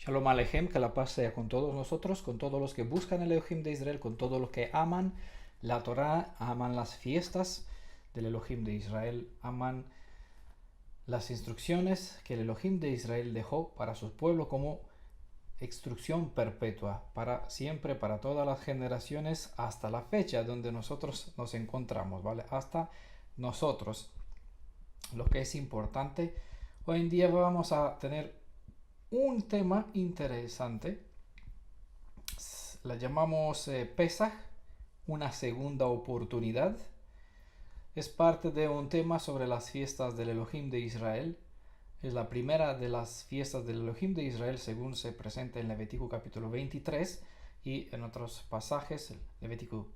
Shalom Alejem, que la paz sea con todos nosotros, con todos los que buscan el Elohim de Israel, con todos los que aman la Torá, aman las fiestas del Elohim de Israel, aman las instrucciones que el Elohim de Israel dejó para su pueblo como instrucción perpetua, para siempre, para todas las generaciones, hasta la fecha donde nosotros nos encontramos, ¿vale? Hasta nosotros. Lo que es importante, hoy en día vamos a tener un tema interesante. La llamamos Pesaj, una segunda oportunidad. Es parte de un tema sobre las fiestas del Elohim de Israel. Es la primera de las fiestas del Elohim de Israel según se presenta en Levítico capítulo 23 y en otros pasajes, Levítico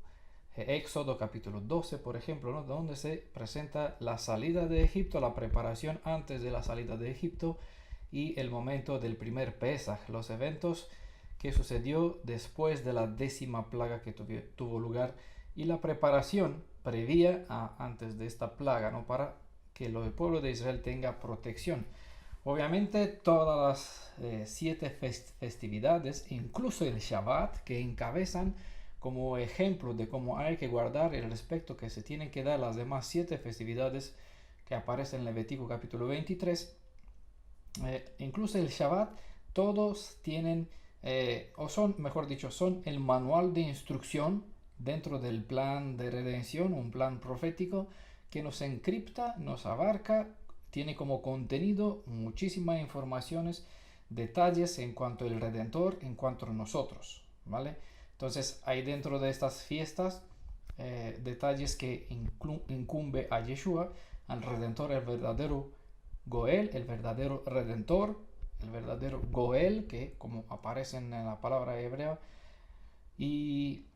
Éxodo capítulo 12, por ejemplo, ¿no? Donde se presenta la salida de Egipto, la preparación antes de la salida de Egipto y el momento del primer Pesaj, los eventos que sucedió después de la 10ª plaga que tuvo lugar y la preparación previa antes de esta plaga, ¿no? Para que el pueblo de Israel tenga protección. Obviamente todas las 7 festividades, incluso el Shabbat, que encabezan como ejemplo de cómo hay que guardar el respeto que se tienen que dar las demás 7 festividades que aparecen en Levítico capítulo 23. Incluso el Shabbat, todos tienen, o son, mejor dicho, son el manual de instrucción dentro del plan de redención, un plan profético que nos encripta, nos abarca, tiene como contenido muchísimas informaciones, detalles en cuanto al Redentor, en cuanto a nosotros, ¿vale? Entonces hay dentro de estas fiestas detalles que incumbe a Yeshua, al Redentor, el verdadero Goel, el verdadero Redentor, el verdadero Goel, que como aparecen en la palabra hebrea, y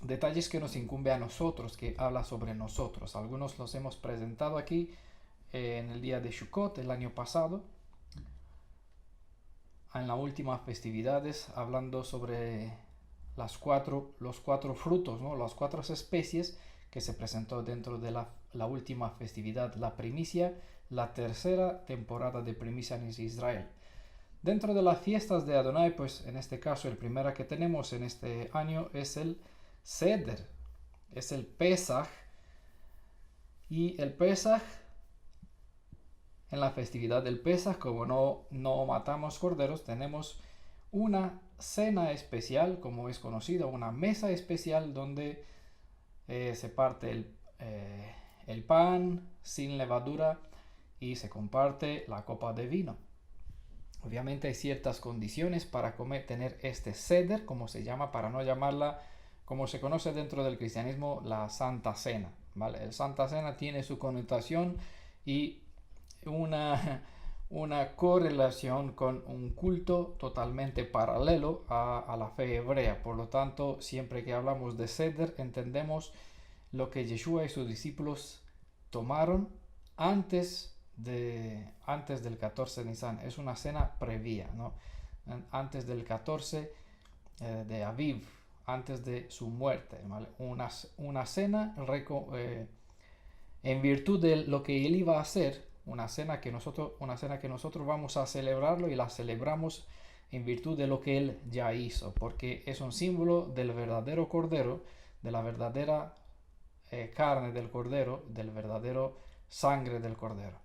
detalles que nos incumbe a nosotros, que habla sobre nosotros. Algunos los hemos presentado aquí en el día de Sukkot el año pasado, en las últimas festividades, hablando sobre los cuatro frutos, ¿no? Las 4 especies que se presentó dentro de la última festividad, la primicia, la tercera temporada de primicia en Israel. Dentro de las fiestas de Adonai, pues en este caso el primero que tenemos en este año es el Seder, es el Pesaj. Y el Pesaj, en la festividad del Pesaj, como no matamos corderos, tenemos una cena especial, como es conocido, una mesa especial donde se parte el pan sin levadura y se comparte la copa de vino. Obviamente hay ciertas condiciones para tener este Seder, como se llama, para no llamarla, como se conoce dentro del cristianismo, la Santa Cena, ¿vale? El Santa Cena tiene su connotación y una correlación con un culto totalmente paralelo a la fe hebrea. Por lo tanto, siempre que hablamos de Seder, entendemos lo que Yeshua y sus discípulos tomaron antes del 14 de Nisan. Es una cena previa, ¿no? Antes del 14 de Aviv, antes de su muerte, ¿vale? Una cena en virtud de lo que él iba a hacer, una cena que nosotros vamos a celebrarlo y la celebramos en virtud de lo que él ya hizo, porque es un símbolo del verdadero cordero, de la verdadera carne del cordero, del verdadero sangre del cordero.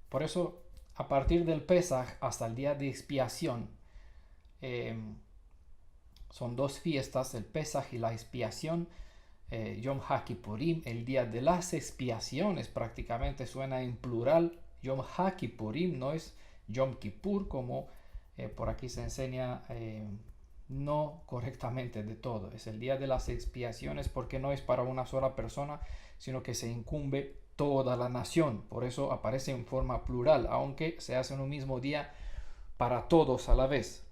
Por eso, a partir del Pesaj hasta el día de expiación, son 2 fiestas, el Pesaj y la expiación, Yom HaKippurim, el día de las expiaciones, prácticamente suena en plural. Yom HaKippurim no es Yom Kippur, como por aquí se enseña no correctamente de todo. Es el día de las expiaciones porque no es para una sola persona, sino que se incumbe toda la nación. Por eso aparece en forma plural, aunque se hace en un mismo día para todos a la vez.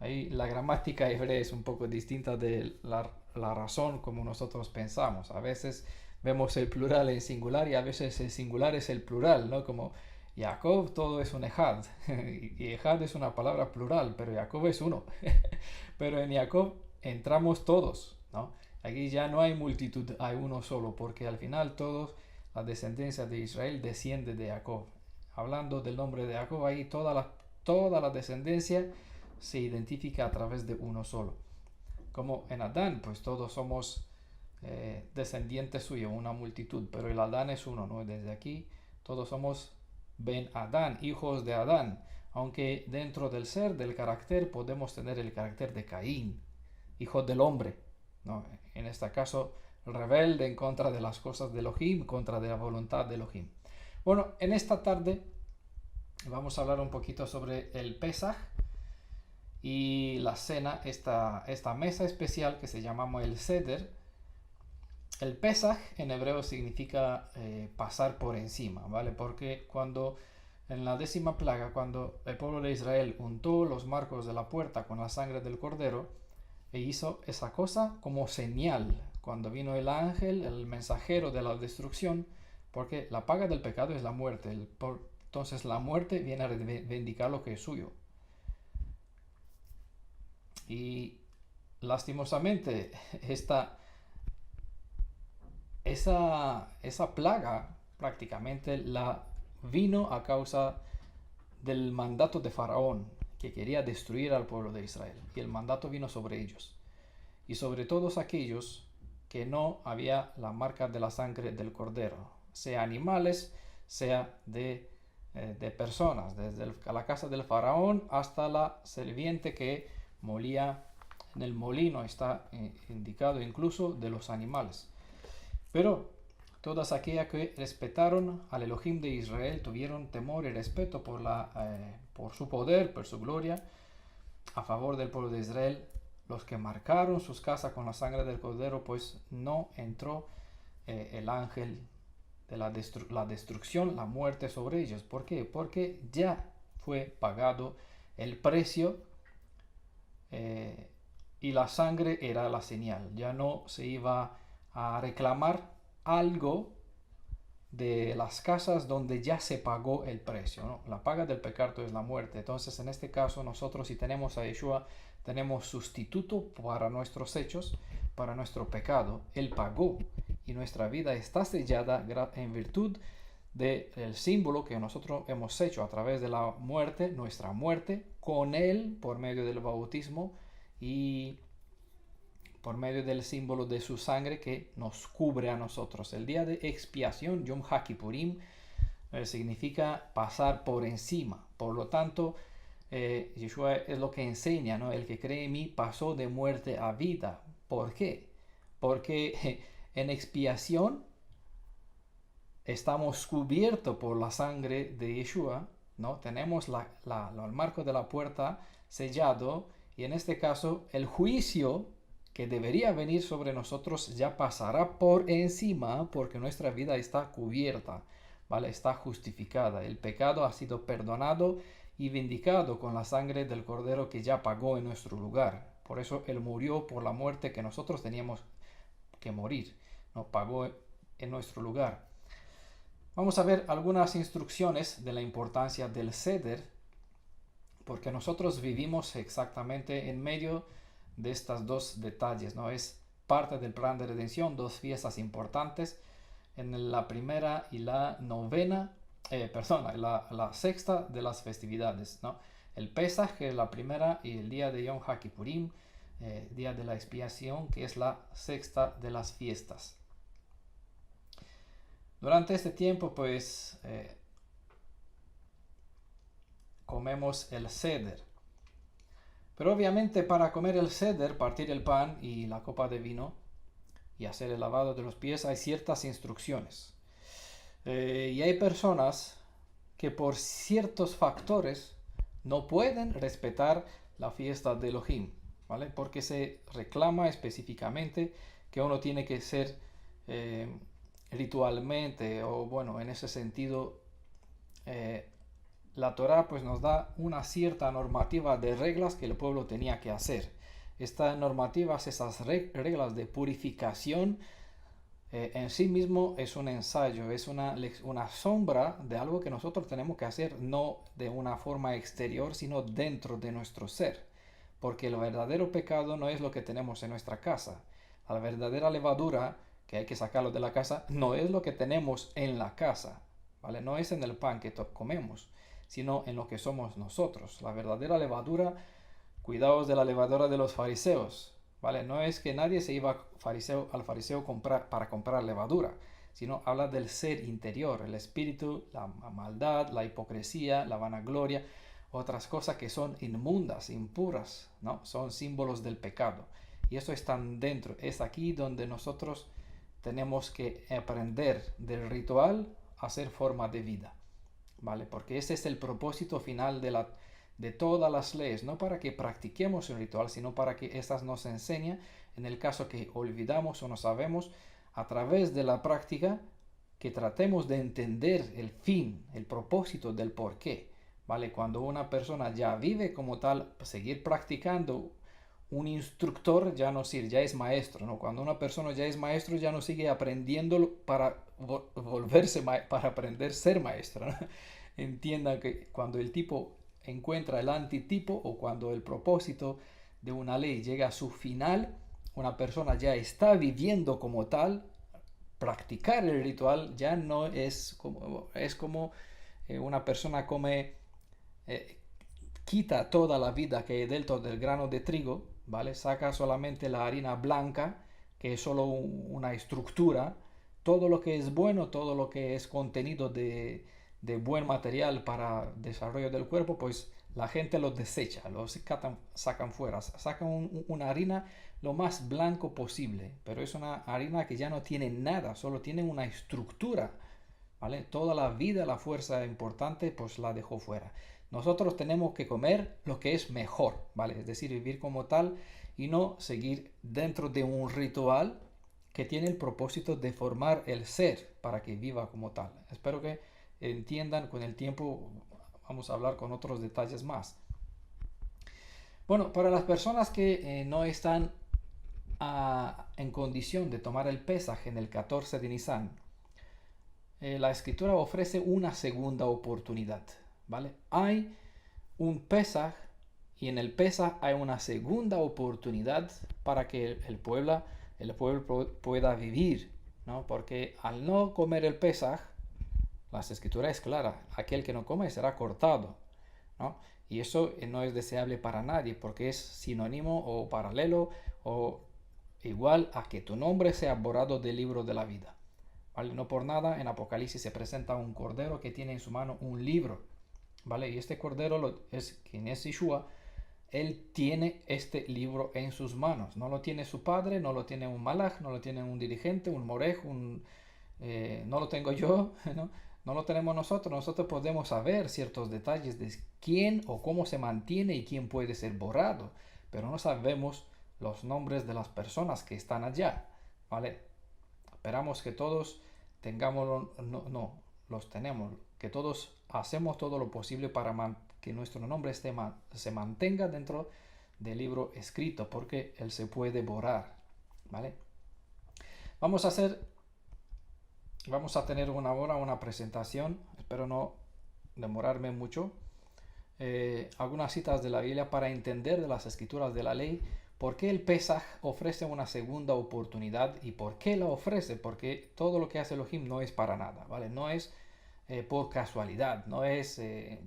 Ahí la gramática hebrea es un poco distinta de la razón como nosotros pensamos. A veces vemos el plural en singular y a veces el singular es el plural, ¿no? Como Jacob todo es un ejad. Y ejad es una palabra plural, pero Jacob es uno. Pero en Jacob entramos todos, ¿no? Aquí ya no hay multitud, hay uno solo, porque al final todos, la descendencia de Israel desciende de Jacob. Hablando del nombre de Jacob, ahí todas las toda la descendencia se identifica a través de uno solo. Como en Adán, pues todos somos descendientes suyos, una multitud, pero el Adán es uno, ¿no? Desde aquí todos somos Ben Adán, hijos de Adán, aunque dentro del ser, del carácter, podemos tener el carácter de Caín, hijo del hombre, ¿no? En este caso, rebelde en contra de las cosas de Elohim, contra de la voluntad de Elohim. Bueno, en esta tarde vamos a hablar un poquito sobre el Pesaj y la cena, esta mesa especial que se llama el Seder. El Pesaj en hebreo significa pasar por encima, ¿vale? Porque cuando en la 10ª plaga, cuando el pueblo de Israel untó los marcos de la puerta con la sangre del cordero, e hizo esa cosa como señal cuando vino el ángel, el mensajero de la destrucción, porque la paga del pecado es la muerte. Entonces la muerte viene a reivindicar lo que es suyo. Y lastimosamente esa plaga prácticamente la vino a causa del mandato de Faraón, que quería destruir al pueblo de Israel. Y el mandato vino sobre ellos. Y sobre todos aquellos que no había la marca de la sangre del cordero, sea animales, sea de personas, desde la casa del faraón hasta la sirviente que molía en el molino, está indicado incluso de los animales. Pero todas aquellas que respetaron al Elohim de Israel, tuvieron temor y respeto por su poder, por su gloria, a favor del pueblo de Israel, los que marcaron sus casas con la sangre del cordero, pues no entró el ángel de la destrucción, la muerte sobre ellos. ¿Por qué? Porque ya fue pagado el precio y la sangre era la señal. Ya no se iba a reclamar algo de las casas donde ya se pagó el precio, ¿no? La paga del pecado es la muerte. Entonces, en este caso, nosotros, si tenemos a Yeshua, tenemos sustituto para nuestros hechos, para nuestro pecado. Él pagó y nuestra vida está sellada en virtud del símbolo que nosotros hemos hecho a través de la muerte, nuestra muerte, con Él por medio del bautismo y por medio del símbolo de su sangre que nos cubre a nosotros. El día de expiación, Yom HaKippurim, significa pasar por encima. Por lo tanto, Yeshua es lo que enseña, ¿no? El que cree en mí pasó de muerte a vida. ¿Por qué? Porque en expiación estamos cubiertos por la sangre de Yeshua, ¿no? Tenemos el marco de la puerta sellado y en este caso el juicio que debería venir sobre nosotros ya pasará por encima porque nuestra vida está cubierta, ¿vale? Está justificada. El pecado ha sido perdonado y vindicado con la sangre del Cordero que ya pagó en nuestro lugar. Por eso Él murió por la muerte que nosotros teníamos que morir, ¿no? Pagó en nuestro lugar. Vamos a ver algunas instrucciones de la importancia del Seder, porque nosotros vivimos exactamente en medio de estas dos detalles, ¿no? Es parte del plan de redención, dos fiestas importantes, en la primera y la novena, la sexta de las festividades, ¿no? El Pesaj, que es la primera, y el día de Yom HaKippurim, día de la expiación, que es la sexta de las fiestas. Durante este tiempo, pues, comemos el Seder. Pero obviamente para comer el Seder, partir el pan y la copa de vino y hacer el lavado de los pies, hay ciertas instrucciones. Y hay personas que por ciertos factores no pueden respetar la fiesta de Elohim, ¿vale? Porque se reclama específicamente que uno tiene que ser ritualmente o bueno, en ese sentido la Torá pues nos da una cierta normativa de reglas que el pueblo tenía que hacer. Estas normativas, esas reglas de purificación en sí mismo es un ensayo, es una sombra de algo que nosotros tenemos que hacer no de una forma exterior, sino dentro de nuestro ser. Porque el verdadero pecado no es lo que tenemos en nuestra casa. La verdadera levadura, que hay que sacarlo de la casa, no es lo que tenemos en la casa, ¿vale? No es en el pan que comemos, sino en lo que somos nosotros. La verdadera levadura, cuidaos de la levadura de los fariseos, ¿vale? No es que nadie se iba al fariseo para comprar levadura, sino habla del ser interior, el espíritu, la maldad, la hipocresía, la vanagloria, otras cosas que son inmundas, impuras, ¿no? Son símbolos del pecado. Y eso está dentro. Es aquí donde nosotros tenemos que aprender del ritual a ser forma de vida, ¿vale? Porque ese es el propósito final de todas las leyes, no para que practiquemos el ritual, sino para que estas nos enseñen, en el caso que olvidamos o no sabemos, a través de la práctica, que tratemos de entender el fin, el propósito del porqué, ¿vale? Cuando una persona ya vive como tal, seguir practicando, un instructor ya no sirve, ya es maestro, ¿no? Cuando una persona ya es maestro, ya no sigue aprendiendo para para aprender a ser maestro, ¿no? Entiendan que cuando el tipo encuentra el antitipo o cuando el propósito de una ley llega a su final, una persona ya está viviendo como tal, practicar el ritual ya no es como una persona come, eh, quita toda la vida que hay dentro del grano de trigo, ¿vale? Saca solamente la harina blanca, que es solo una estructura, todo lo que es bueno, todo lo que es contenido de buen material para desarrollo del cuerpo, pues la gente lo desecha, lo sacan fuera, sacan una harina lo más blanco posible, pero es una harina que ya no tiene nada, solo tiene una estructura, ¿vale? Toda la vida, la fuerza importante, pues la dejó fuera. Nosotros tenemos que comer lo que es mejor, ¿vale? Es decir, vivir como tal y no seguir dentro de un ritual que tiene el propósito de formar el ser para que viva como tal. Espero que entiendan. Con el tiempo vamos a hablar con otros detalles más. Bueno, para las personas que no están en condición de tomar el Pesaj en el 14 de Nisan, la escritura ofrece una segunda oportunidad, ¿vale? Hay un Pesaj y en el Pesaj hay una segunda oportunidad para que el pueblo pueda vivir, ¿no? Porque al no comer el Pesaj, la escritura es clara, aquel que no come será cortado, ¿no? Y eso no es deseable para nadie porque es sinónimo o paralelo o igual a que tu nombre sea borrado del libro de la vida, ¿vale? No por nada en Apocalipsis se presenta un cordero que tiene en su mano un libro, ¿vale? Y este cordero quien es Yeshua, él tiene este libro en sus manos. No lo tiene su padre, no lo tiene un malaj, no lo tiene un dirigente, un morej, no lo tengo yo, ¿no? No lo tenemos nosotros. Nosotros podemos saber ciertos detalles de quién o cómo se mantiene y quién puede ser borrado, pero no sabemos los nombres de las personas que están allá, ¿vale? Esperamos que todos tengamos, no, los tenemos, que todos hacemos todo lo posible para que nuestro nombre se mantenga dentro del libro escrito, porque él se puede borrar, ¿vale? Vamos a tener una presentación, espero no demorarme mucho. Algunas citas de la Biblia para entender de las escrituras de la ley por qué el Pesaj ofrece una segunda oportunidad y por qué la ofrece, porque todo lo que hace Elohim no es para nada, ¿vale? No es por casualidad, no es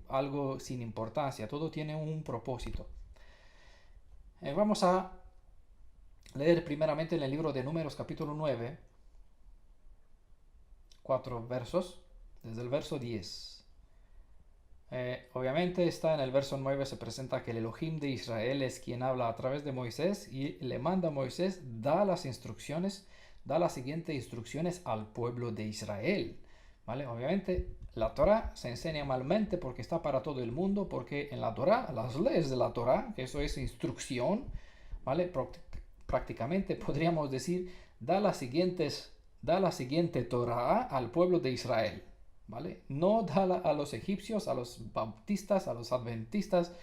algo sin importancia, todo tiene un propósito. Vamos a leer primeramente en el libro de Números capítulo 9, 4 versos, desde el verso 10. Obviamente está en el verso 9, se presenta que el Elohim de Israel es quien habla a través de Moisés y le manda a Moisés, da las siguientes instrucciones al pueblo de Israel, ¿vale? Obviamente la Torah se enseña malmente porque está para todo el mundo, porque en la Torah, las leyes de la Torah, que eso es instrucción, ¿vale? Prácticamente podríamos decir, da la siguiente Torah al pueblo de Israel, ¿vale? No da a los egipcios, a los bautistas, a los adventistas,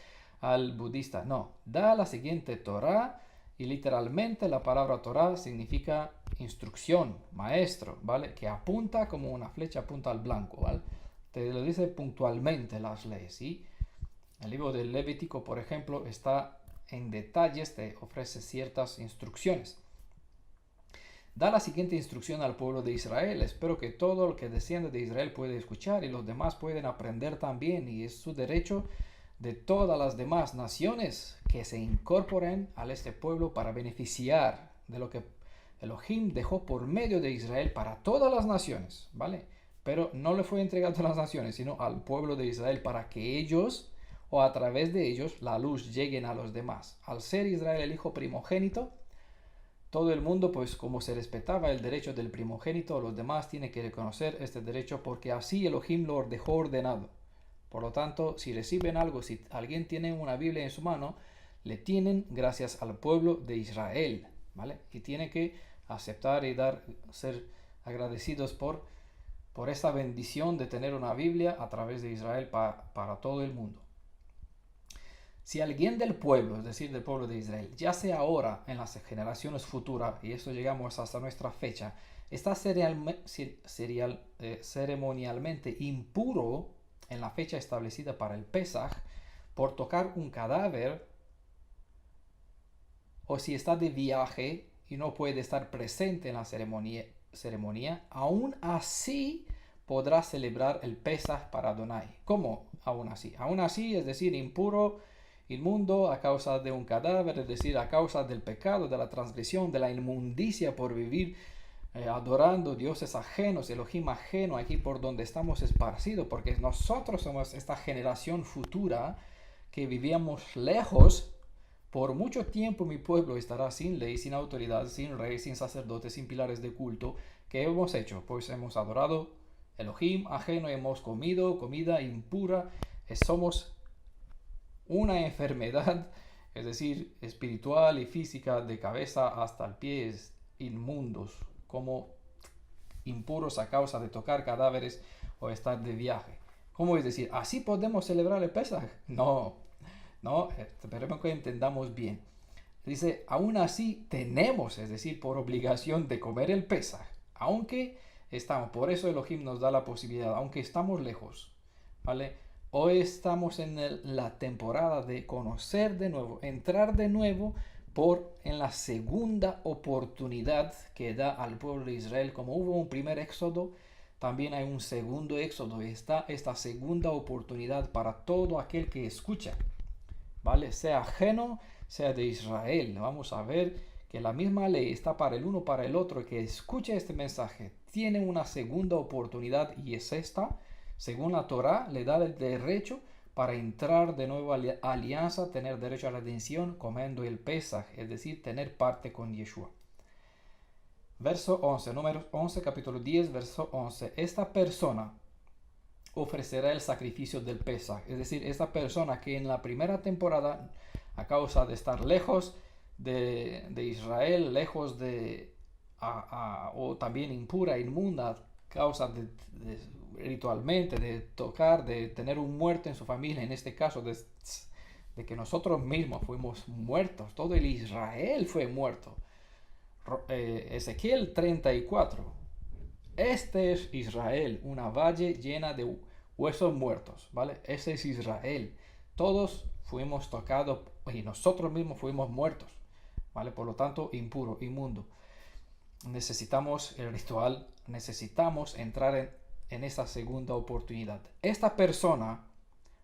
al budista, no. Da la siguiente Torah y literalmente la palabra Torah significa instrucción, maestro, ¿vale? Que apunta como una flecha apunta al blanco, ¿vale? Te lo dice puntualmente las leyes, ¿sí? El libro del Levítico, por ejemplo, está en detalles, te ofrece ciertas instrucciones. da la siguiente instrucción al pueblo de Israel. Espero que todo el que desciende de Israel puede escuchar y los demás pueden aprender también, y es su derecho de todas las demás naciones que se incorporen a este pueblo para beneficiar de lo que Elohim dejó por medio de Israel para todas las naciones, ¿vale? Pero no le fue entregado a las naciones, sino al pueblo de Israel para que ellos, o a través de ellos, la luz lleguen a los demás. Al ser Israel el hijo primogénito, todo el mundo, pues como se respetaba el derecho del primogénito, los demás tienen que reconocer este derecho porque así Elohim lo dejó ordenado. Por lo tanto, si reciben algo, si alguien tiene una Biblia en su mano, le tienen gracias al pueblo de Israel, ¿vale? Y tiene que aceptar y ser agradecidos por esta bendición de tener una Biblia a través de Israel para todo el mundo. Si alguien del pueblo, es decir, del pueblo de Israel, ya sea ahora en las generaciones futuras, y esto llegamos hasta nuestra fecha, está ceremonialmente impuro en la fecha establecida para el Pesaj por tocar un cadáver, o si está de viaje y no puede estar presente en la ceremonia, aún así podrá celebrar el Pesaj para Adonai. ¿Cómo aún así? Aún así, es decir, impuro, inmundo a causa de un cadáver, es decir, a causa del pecado, de la transgresión, de la inmundicia por vivir adorando dioses ajenos, Elohim ajeno aquí por donde estamos esparcidos, porque nosotros somos esta generación futura que vivíamos lejos. Por mucho tiempo mi pueblo estará sin ley, sin autoridad, sin rey, sin sacerdotes, sin pilares de culto. ¿Qué hemos hecho? Pues hemos adorado Elohim ajeno, hemos comido comida impura, somos una enfermedad, es decir, espiritual y física, de cabeza hasta pies, inmundos, como impuros a causa de tocar cadáveres o estar de viaje. ¿Cómo es decir? ¿Así podemos celebrar el Pesaj? No, esperemos que entendamos bien. Dice, aún así tenemos, es decir, por obligación de comer el Pesaj, aunque estamos, por eso Elohim nos da la posibilidad, aunque estamos lejos, ¿vale? Hoy estamos en la temporada de conocer de nuevo, entrar de nuevo en la segunda oportunidad que da al pueblo de Israel. Como hubo un primer éxodo, también hay un segundo éxodo. Está esta segunda oportunidad para todo aquel que escucha, ¿vale? Sea ajeno, sea de Israel. Vamos a ver que la misma ley está para el uno, para el otro. Que escuche este mensaje tiene una segunda oportunidad, y es esta. Según la Torá, le da el derecho para entrar de nuevo a la alianza, tener derecho a la redención, comiendo el Pesaj, es decir, tener parte con Yeshua. Verso 11, número 11, capítulo 10, verso 11. Esta persona ofrecerá el sacrificio del Pesaj, es decir, esta persona que en la primera temporada, a causa de estar lejos de Israel, lejos o también impura, inmunda, a causa de ritualmente, de tocar, de tener un muerto en su familia, en este caso de que nosotros mismos fuimos muertos, todo el Israel fue muerto. Ezequiel 34, este es Israel, una valle llena de huesos muertos, ¿vale? Ese es Israel, todos fuimos tocados y nosotros mismos fuimos muertos, ¿vale? Por lo tanto, impuro, inmundo. Necesitamos el ritual, necesitamos entrar en esa segunda oportunidad. Esta persona,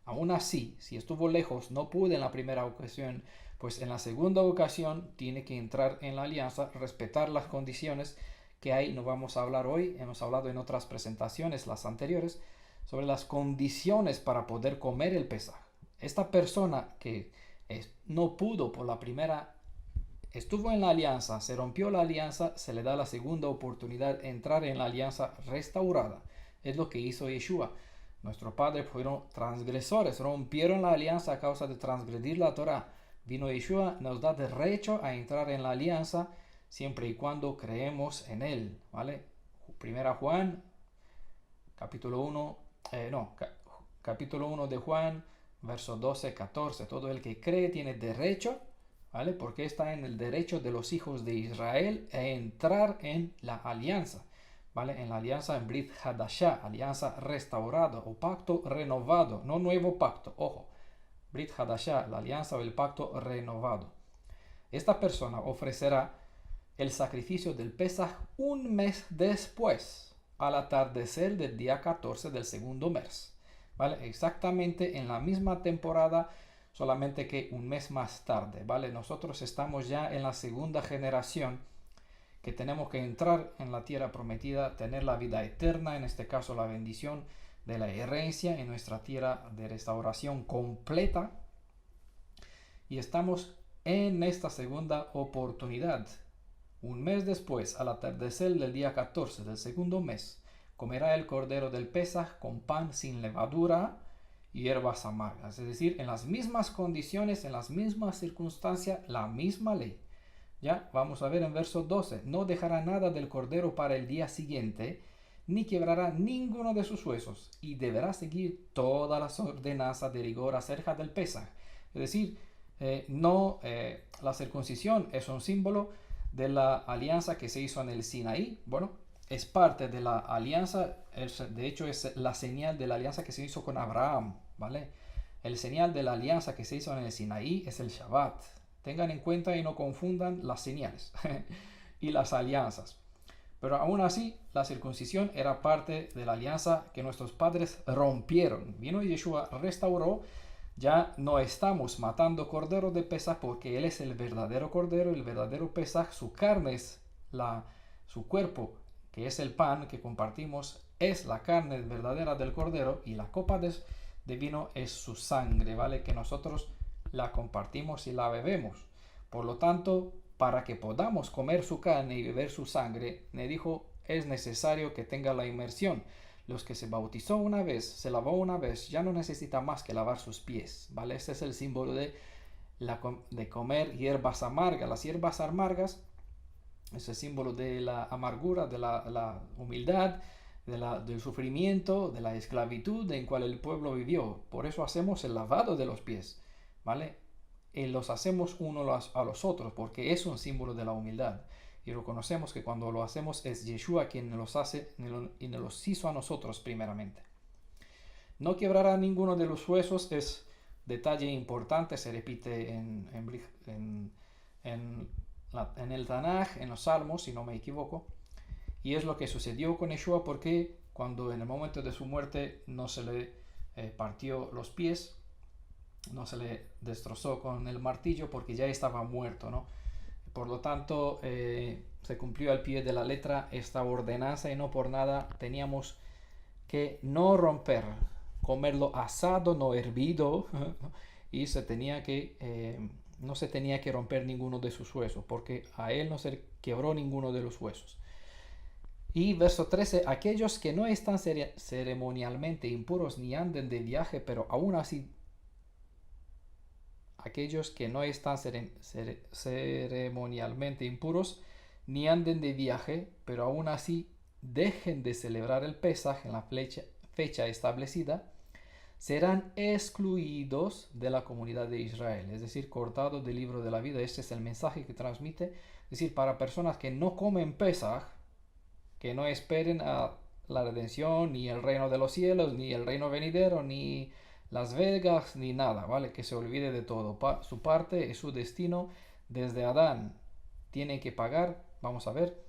aún así, si estuvo lejos, no pudo en la primera ocasión, pues en la segunda ocasión tiene que entrar en la alianza, respetar las condiciones que hay. No vamos a hablar hoy, hemos hablado en otras presentaciones, las anteriores, sobre las condiciones para poder comer el Pesaj. Esta persona que no pudo por la primera, estuvo en la alianza, se rompió la alianza, se le da la segunda oportunidad de entrar en la alianza restaurada. Es lo que hizo Yeshua. Nuestros padres fueron transgresores, rompieron la alianza a causa de transgredir la Torah. Vino Yeshua, nos da derecho a entrar en la alianza siempre y cuando creemos en él, ¿vale? Primera Juan, capítulo 1 de Juan, verso 12, 14. Todo el que cree tiene derecho, ¿vale? Porque está en el derecho de los hijos de Israel a entrar en la alianza, ¿vale? En la alianza en Brit Hadashah, alianza restaurada o pacto renovado, no nuevo pacto, ojo. Brit Hadashah, la alianza o el pacto renovado. Esta persona ofrecerá el sacrificio del Pesaj un mes después, al atardecer del día 14 del segundo mes. ¿Vale? Exactamente en la misma temporada, solamente que un mes más tarde. ¿Vale? Nosotros estamos ya en la segunda generación que tenemos que entrar en la tierra prometida, tener la vida eterna, en este caso la bendición de la herencia en nuestra tierra de restauración completa. Y estamos en esta segunda oportunidad. Un mes después, al atardecer del día 14 del segundo mes, comerá el cordero del Pesaj con pan sin levadura y hierbas amargas. Es decir, en las mismas condiciones, en las mismas circunstancias, la misma ley. Ya, vamos a ver en verso 12. No dejará nada del cordero para el día siguiente, ni quebrará ninguno de sus huesos, y deberá seguir todas las ordenanzas de rigor acerca del Pesaj. Es decir, la circuncisión es un símbolo de la alianza que se hizo en el Sinaí. Bueno, es parte de la alianza, de hecho es la señal de la alianza que se hizo con Abraham, ¿vale? El señal de la alianza que se hizo en el Sinaí es el Shabbat. Tengan en cuenta y no confundan las señales y las alianzas. Pero aún así, la circuncisión era parte de la alianza que nuestros padres rompieron. Vino Yeshua, restauró. Ya no estamos matando cordero de Pesaj porque Él es el verdadero cordero, el verdadero Pesaj. Su carne es su cuerpo, que es el pan que compartimos, es la carne verdadera del cordero, y la copa de vino es su sangre, ¿vale? Que nosotros la compartimos y la bebemos. Por lo tanto, para que podamos comer su carne y beber su sangre, me dijo, es necesario que tenga la inmersión. Los que se bautizó una vez, se lavó una vez, ya no necesita más que lavar sus pies, ¿vale? Este es el símbolo de comer hierbas amargas. Las hierbas amargas es el símbolo de la amargura, de la humildad, del sufrimiento, de la esclavitud en cual el pueblo vivió. Por eso hacemos el lavado de los pies, ¿vale? Y los hacemos unos a los otros, porque es un símbolo de la humildad. Y reconocemos que cuando lo hacemos es Yeshua quien los hace y nos los hizo a nosotros primeramente. No quebrará ninguno de los huesos, es detalle importante, se repite en el Tanaj, en los Salmos, si no me equivoco. Y es lo que sucedió con Yeshua, porque cuando en el momento de su muerte no se le partió los pies, no se le destrozó con el martillo, porque ya estaba muerto, ¿no? Por lo tanto, se cumplió al pie de la letra esta ordenanza, y no por nada teníamos que no romper, comerlo asado, no hervido, y no se tenía que romper ninguno de sus huesos, porque a él no se quebró ninguno de los huesos. Y verso 13, aquellos que no están ceremonialmente impuros ni anden de viaje, pero aún así aquellos que no están ceremonialmente impuros ni anden de viaje, pero aún así dejen de celebrar el Pesaj en la fecha establecida, serán excluidos de la comunidad de Israel, es decir, cortados del libro de la vida. Este es el mensaje que transmite, es decir, para personas que no comen Pesaj, que no esperen a la redención, ni el reino de los cielos, ni el reino venidero, ni Las Vegas, ni nada, ¿vale? Que se olvide de todo. Su parte es su destino desde Adán. Tienen que pagar, vamos a ver.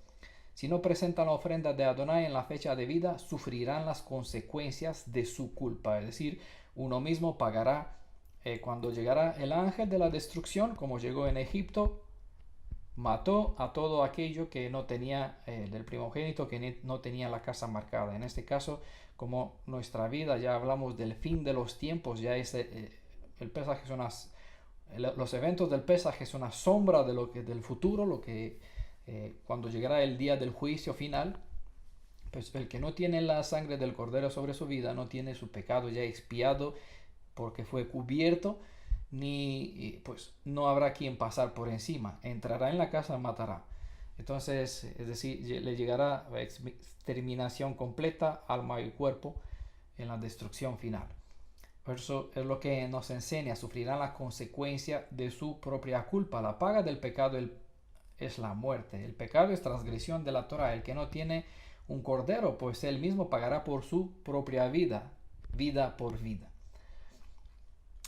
Si no presentan la ofrenda de Adonai en la fecha de vida, sufrirán las consecuencias de su culpa. Es decir, uno mismo pagará cuando llegará el ángel de la destrucción, como llegó en Egipto. Mató a todo aquello que no tenía, del primogénito que no tenía la casa marcada. En este caso, como nuestra vida, ya hablamos del fin de los tiempos, ya el Pesaj es los eventos del Pesaj es una sombra del futuro, cuando llegará el día del juicio final. Pues el que no tiene la sangre del cordero sobre su vida no tiene su pecado ya expiado, porque fue cubierto, ni pues no habrá quien pasar por encima. Entrará en la casa, matará. Entonces, es decir, le llegará exterminación completa, alma y cuerpo, en la destrucción final. Por eso es lo que nos enseña: sufrirán la consecuencia de su propia culpa. La paga del pecado es la muerte. El pecado es transgresión de la Torah. El que no tiene un cordero, pues él mismo pagará por su propia vida, vida por vida.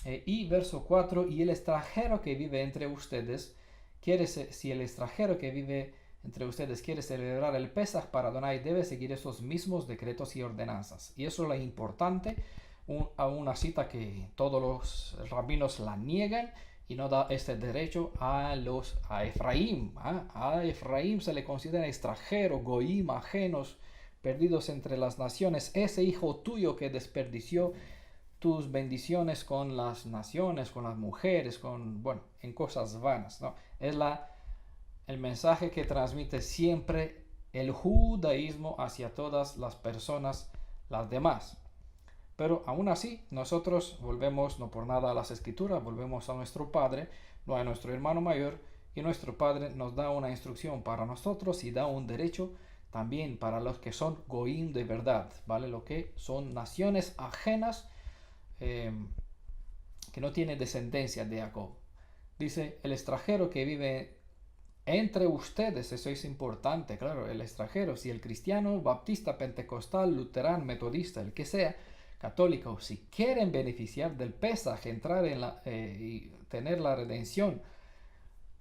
Y verso 4, y el extranjero que vive entre ustedes, si el extranjero que vive entre ustedes quiere celebrar el Pesaj para Adonai, debe seguir esos mismos decretos y ordenanzas. Y eso es lo importante, a una cita que todos los rabinos la niegan y no da este derecho a Efraín. A Efraín se le considera extranjero, goim, ajenos, perdidos entre las naciones. Ese hijo tuyo que desperdició tus bendiciones con las naciones, con las mujeres, en cosas vanas, ¿no? Es el mensaje que transmite siempre el judaísmo hacia todas las personas, las demás. Pero aún así, nosotros volvemos no por nada a las escrituras, volvemos a nuestro Padre, no a nuestro hermano mayor, y nuestro Padre nos da una instrucción para nosotros y da un derecho también para los que son goim de verdad, ¿vale? Lo que son naciones ajenas que no tienen descendencia de Jacob. Dice, el extranjero que vive entre ustedes, eso es importante, claro, el extranjero, si el cristiano, baptista, pentecostal, luterano, metodista, el que sea, católico, si quieren beneficiar del Pesaj, entrar y tener la redención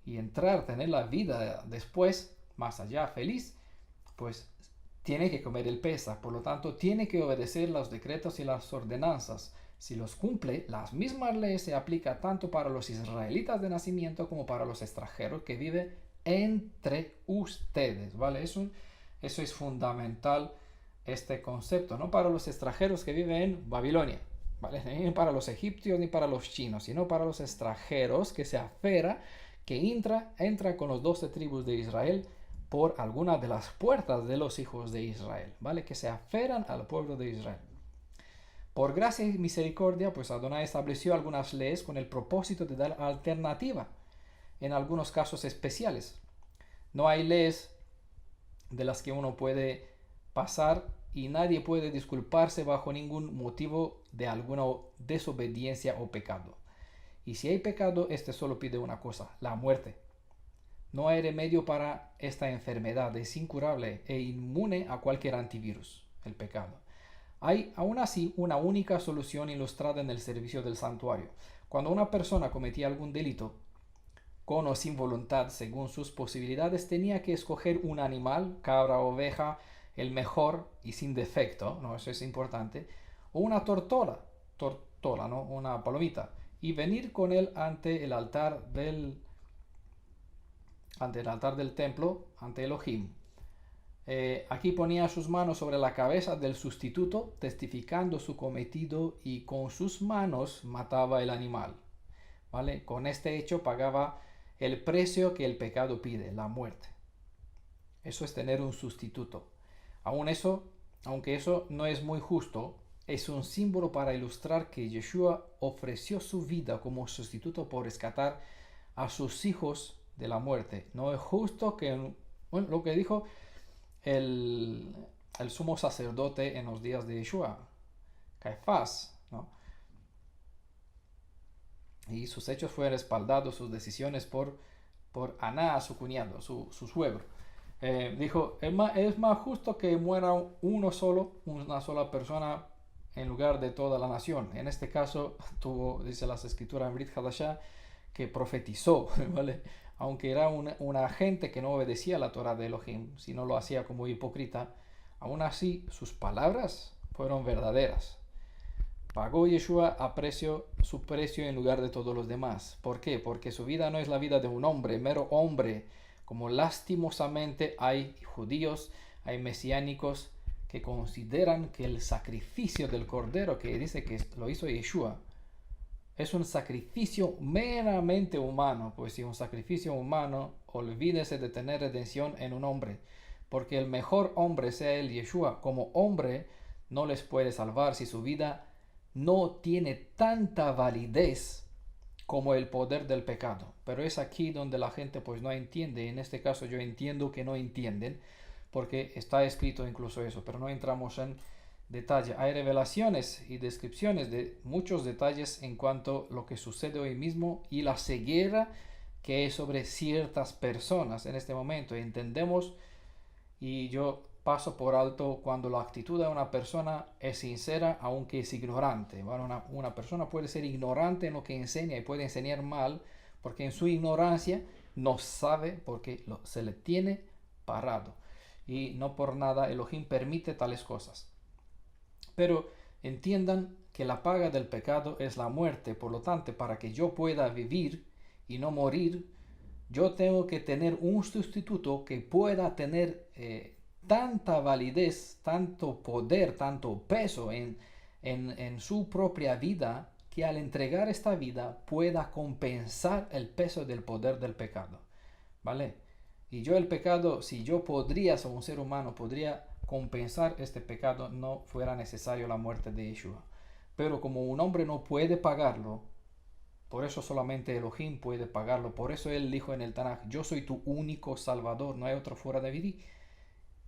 y tener la vida después, más allá, feliz, pues tiene que comer el Pesaj, por lo tanto tiene que obedecer los decretos y las ordenanzas. Si los cumple, las mismas leyes se aplican tanto para los israelitas de nacimiento como para los extranjeros que viven entre ustedes, ¿vale? Eso es fundamental, este concepto, no para los extranjeros que viven en Babilonia, ¿vale? Ni para los egipcios ni para los chinos, sino para los extranjeros que se afera, que entra con los 12 tribus de Israel por alguna de las puertas de los hijos de Israel, ¿vale? Que se aferran al pueblo de Israel. Por gracia y misericordia, pues Adonai estableció algunas leyes con el propósito de dar alternativa en algunos casos especiales. No hay leyes de las que uno puede pasar y nadie puede disculparse bajo ningún motivo de alguna desobediencia o pecado. Y si hay pecado, este solo pide una cosa, la muerte. No hay remedio para esta enfermedad, es incurable e inmune a cualquier antivirus, el pecado. Hay aún así una única solución ilustrada en el servicio del santuario. Cuando una persona cometía algún delito, con o sin voluntad, según sus posibilidades, tenía que escoger un animal, cabra o oveja, el mejor y sin defecto, ¿no? Eso es importante, o una tortola, ¿no? Una palomita, y venir con él ante el altar del templo, ante Elohim. Aquí ponía sus manos sobre la cabeza del sustituto, testificando su cometido, y con sus manos mataba el animal, ¿vale? Con este hecho pagaba el precio que el pecado pide, la muerte. Eso es tener un sustituto. Aunque eso no es muy justo, es un símbolo para ilustrar que Yeshua ofreció su vida como sustituto por rescatar a sus hijos de la muerte. No es justo que, lo que dijo el sumo sacerdote en los días de Yeshua, Caifás, ¿no? Y sus hechos fueron respaldados, sus decisiones por Anás, su cuñado, su suegro. Dijo, es más justo que muera una sola persona en lugar de toda la nación. En este caso dice las escrituras en Brit Hadashah, que profetizó, ¿vale? Aunque era una gente que no obedecía la Torah de Elohim, sino lo hacía como hipócrita, aún así sus palabras fueron verdaderas. Pagó Yeshua su precio en lugar de todos los demás. ¿Por qué? Porque su vida no es la vida de un hombre, mero hombre, como lastimosamente hay judíos, hay mesiánicos que consideran que el sacrificio del Cordero, que dice que lo hizo Yeshua, es un sacrificio meramente humano. Pues si un sacrificio humano, olvídese de tener redención en un hombre, porque el mejor hombre, sea el Yeshua, como hombre, no les puede salvar si su vida no tiene tanta validez como el poder del pecado. Pero es aquí donde la gente pues no entiende. En este caso yo entiendo que no entienden, porque está escrito incluso eso, pero no entramos en detalle. Hay revelaciones y descripciones de muchos detalles en cuanto a lo que sucede hoy mismo y la ceguera que es sobre ciertas personas en este momento. Entendemos, y yo paso por alto cuando la actitud de una persona es sincera, aunque es ignorante. Bueno, una persona puede ser ignorante en lo que enseña y puede enseñar mal, porque en su ignorancia no sabe, porque se le tiene parado. Y no por nada Elohim permite tales cosas. Pero entiendan que la paga del pecado es la muerte. Por lo tanto, para que yo pueda vivir y no morir, yo tengo que tener un sustituto que pueda tener tanta validez, tanto poder, tanto peso en su propia vida, que al entregar esta vida pueda compensar el peso del poder del pecado. ¿Vale? Y yo el pecado, si yo podría, como un ser humano, podría compensar este pecado, no fuera necesario la muerte de Yeshua. Pero como un hombre no puede pagarlo, por eso solamente Elohim puede pagarlo. Por eso él dijo en el Tanaj, yo soy tu único salvador, no hay otro fuera de mí.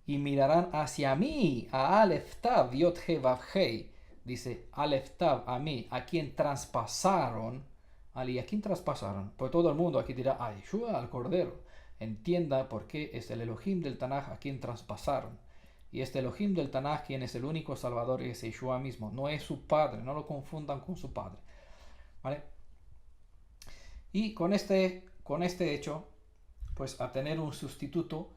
Y mirarán hacia mí, a Aleph Tav, Yod He Vav Hei. Dice Aleph Tav, a mí, a quien traspasaron. ¿Y a quién traspasaron? Pues todo el mundo aquí dirá, a Yeshua, al Cordero. Entienda por qué es el Elohim del Tanaj a quien traspasaron. Y este Elohim del Tanaj, quien es el único salvador, es Yeshua mismo. No es su padre, no lo confundan con su padre. ¿Vale? Y con este hecho, pues a tener un sustituto,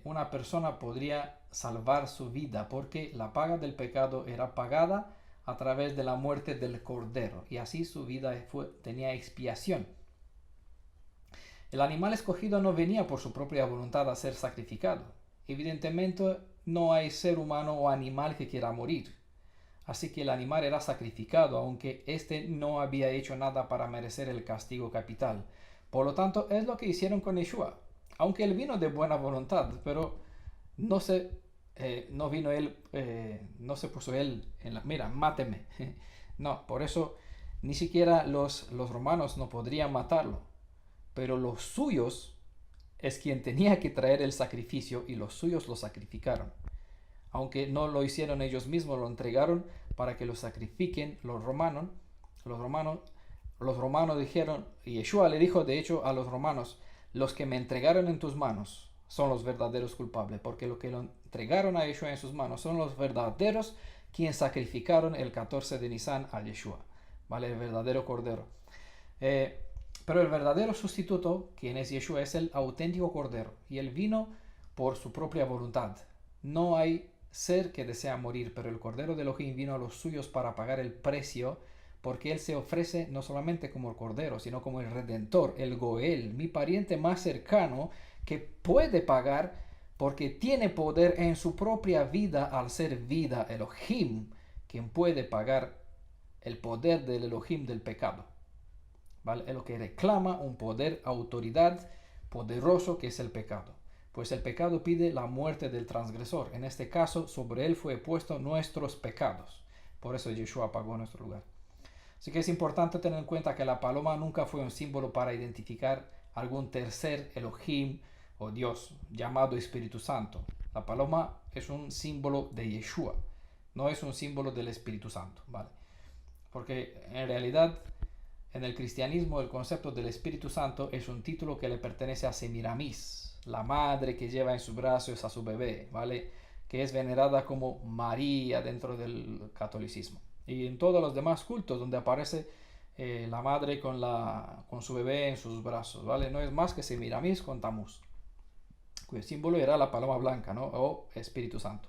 una persona podría salvar su vida, porque la paga del pecado era pagada a través de la muerte del Cordero, y así su vida tenía expiación. El animal escogido no venía por su propia voluntad a ser sacrificado. Evidentemente no hay ser humano o animal que quiera morir. Así que el animal era sacrificado, aunque éste no había hecho nada para merecer el castigo capital. Por lo tanto, es lo que hicieron con Yeshua. Aunque él vino de buena voluntad, pero no se puso él en la mira, máteme. No, por eso ni siquiera los romanos no podrían matarlo. Pero los suyos es quien tenía que traer el sacrificio, y los suyos lo sacrificaron. Aunque no lo hicieron ellos mismos, lo entregaron para que lo sacrifiquen los romanos. Los romanos dijeron, y Yeshua le dijo de hecho a los romanos, los que me entregaron en tus manos son los verdaderos culpables, porque lo que lo entregaron a Yeshua en sus manos son los verdaderos quienes sacrificaron el 14 de Nisan a Yeshua, ¿vale? El verdadero Cordero. Pero el verdadero sustituto, quien es Yeshua, es el auténtico Cordero, y él vino por su propia voluntad. No hay ser que desea morir, pero el Cordero de Elohim vino a los suyos para pagar el precio, porque él se ofrece no solamente como el Cordero, sino como el Redentor, el Goel, mi pariente más cercano, que puede pagar porque tiene poder en su propia vida al ser vida, Elohim, quien puede pagar el poder del Elohim del pecado. ¿Vale? Es lo que reclama un poder, autoridad poderoso, que es el pecado. Pues el pecado pide la muerte del transgresor. En este caso, sobre él fue puesto nuestros pecados. Por eso Yeshua pagó nuestro lugar. Así que es importante tener en cuenta que la paloma nunca fue un símbolo para identificar algún tercer Elohim o Dios llamado Espíritu Santo. La paloma es un símbolo de Yeshua, no es un símbolo del Espíritu Santo, ¿vale? Porque en realidad en el cristianismo el concepto del Espíritu Santo es un título que le pertenece a Semiramis, la madre que lleva en sus brazos a su bebé, ¿vale? Que es venerada como María dentro del catolicismo. Y en todos los demás cultos donde aparece la madre con su bebé en sus brazos, ¿vale? No es más que Semiramis con Tamuz, cuyo símbolo era la paloma blanca, ¿no? O Espíritu Santo.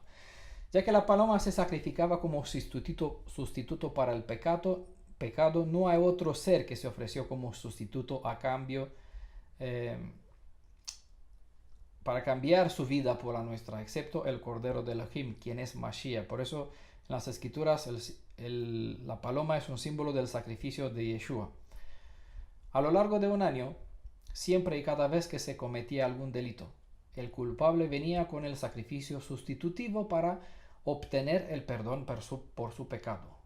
Ya que la paloma se sacrificaba como sustituto para el pecado, no hay otro ser que se ofreció como sustituto a cambio para cambiar su vida por la nuestra, excepto el Cordero de Elohim, quien es Mashiach. Por eso en las escrituras la paloma es un símbolo del sacrificio de Yeshua. A lo largo de un año, siempre y cada vez que se cometía algún delito, el culpable venía con el sacrificio sustitutivo para obtener el perdón por su pecado.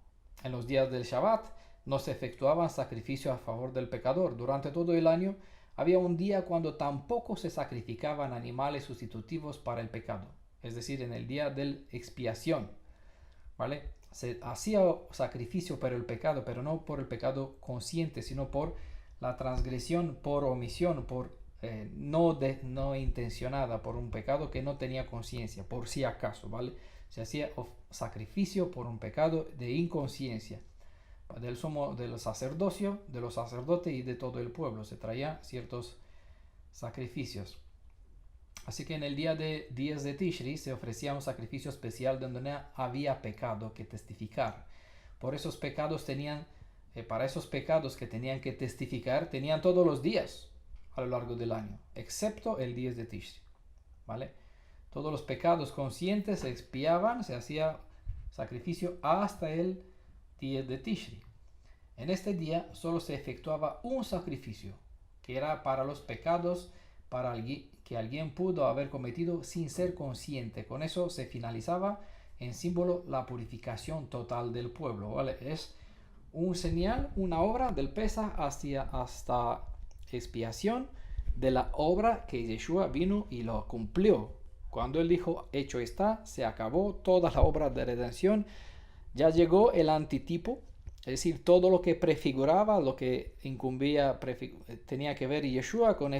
En los días del Shabbat no se efectuaban sacrificios a favor del pecador. Durante todo el año había un día cuando tampoco se sacrificaban animales sustitutivos para el pecado, es decir, en el día de expiación, ¿vale? Se hacía sacrificio por el pecado, pero no por el pecado consciente, sino por la transgresión, por omisión, por no intencionada, por un pecado que no tenía conciencia, por si acaso, ¿vale? Se hacía sacrificio por un pecado de inconsciencia del sacerdocio, de los sacerdotes y de todo el pueblo. Se traía ciertos sacrificios. Así que en el día de 10 de Tishri se ofrecía un sacrificio especial donde no había pecado que testificar. Por esos pecados tenían, para esos pecados que tenían que testificar, tenían todos los días a lo largo del año, excepto el 10 de Tishri. ¿Vale? Todos los pecados conscientes se expiaban, se hacía sacrificio hasta el 10 de Tishri. En este día solo se efectuaba un sacrificio, que era para los pecados que alguien pudo haber cometido sin ser consciente. Con eso se finalizaba en símbolo la purificación total del pueblo. ¿Vale? Es un señal, una obra del Pesaj hasta expiación de la obra que Yeshua vino y lo cumplió. Cuando él dijo, hecho está, se acabó toda la obra de redención, ya llegó el antitipo, es decir, todo lo que prefiguraba, lo que incumbía, tenía que ver Yeshua con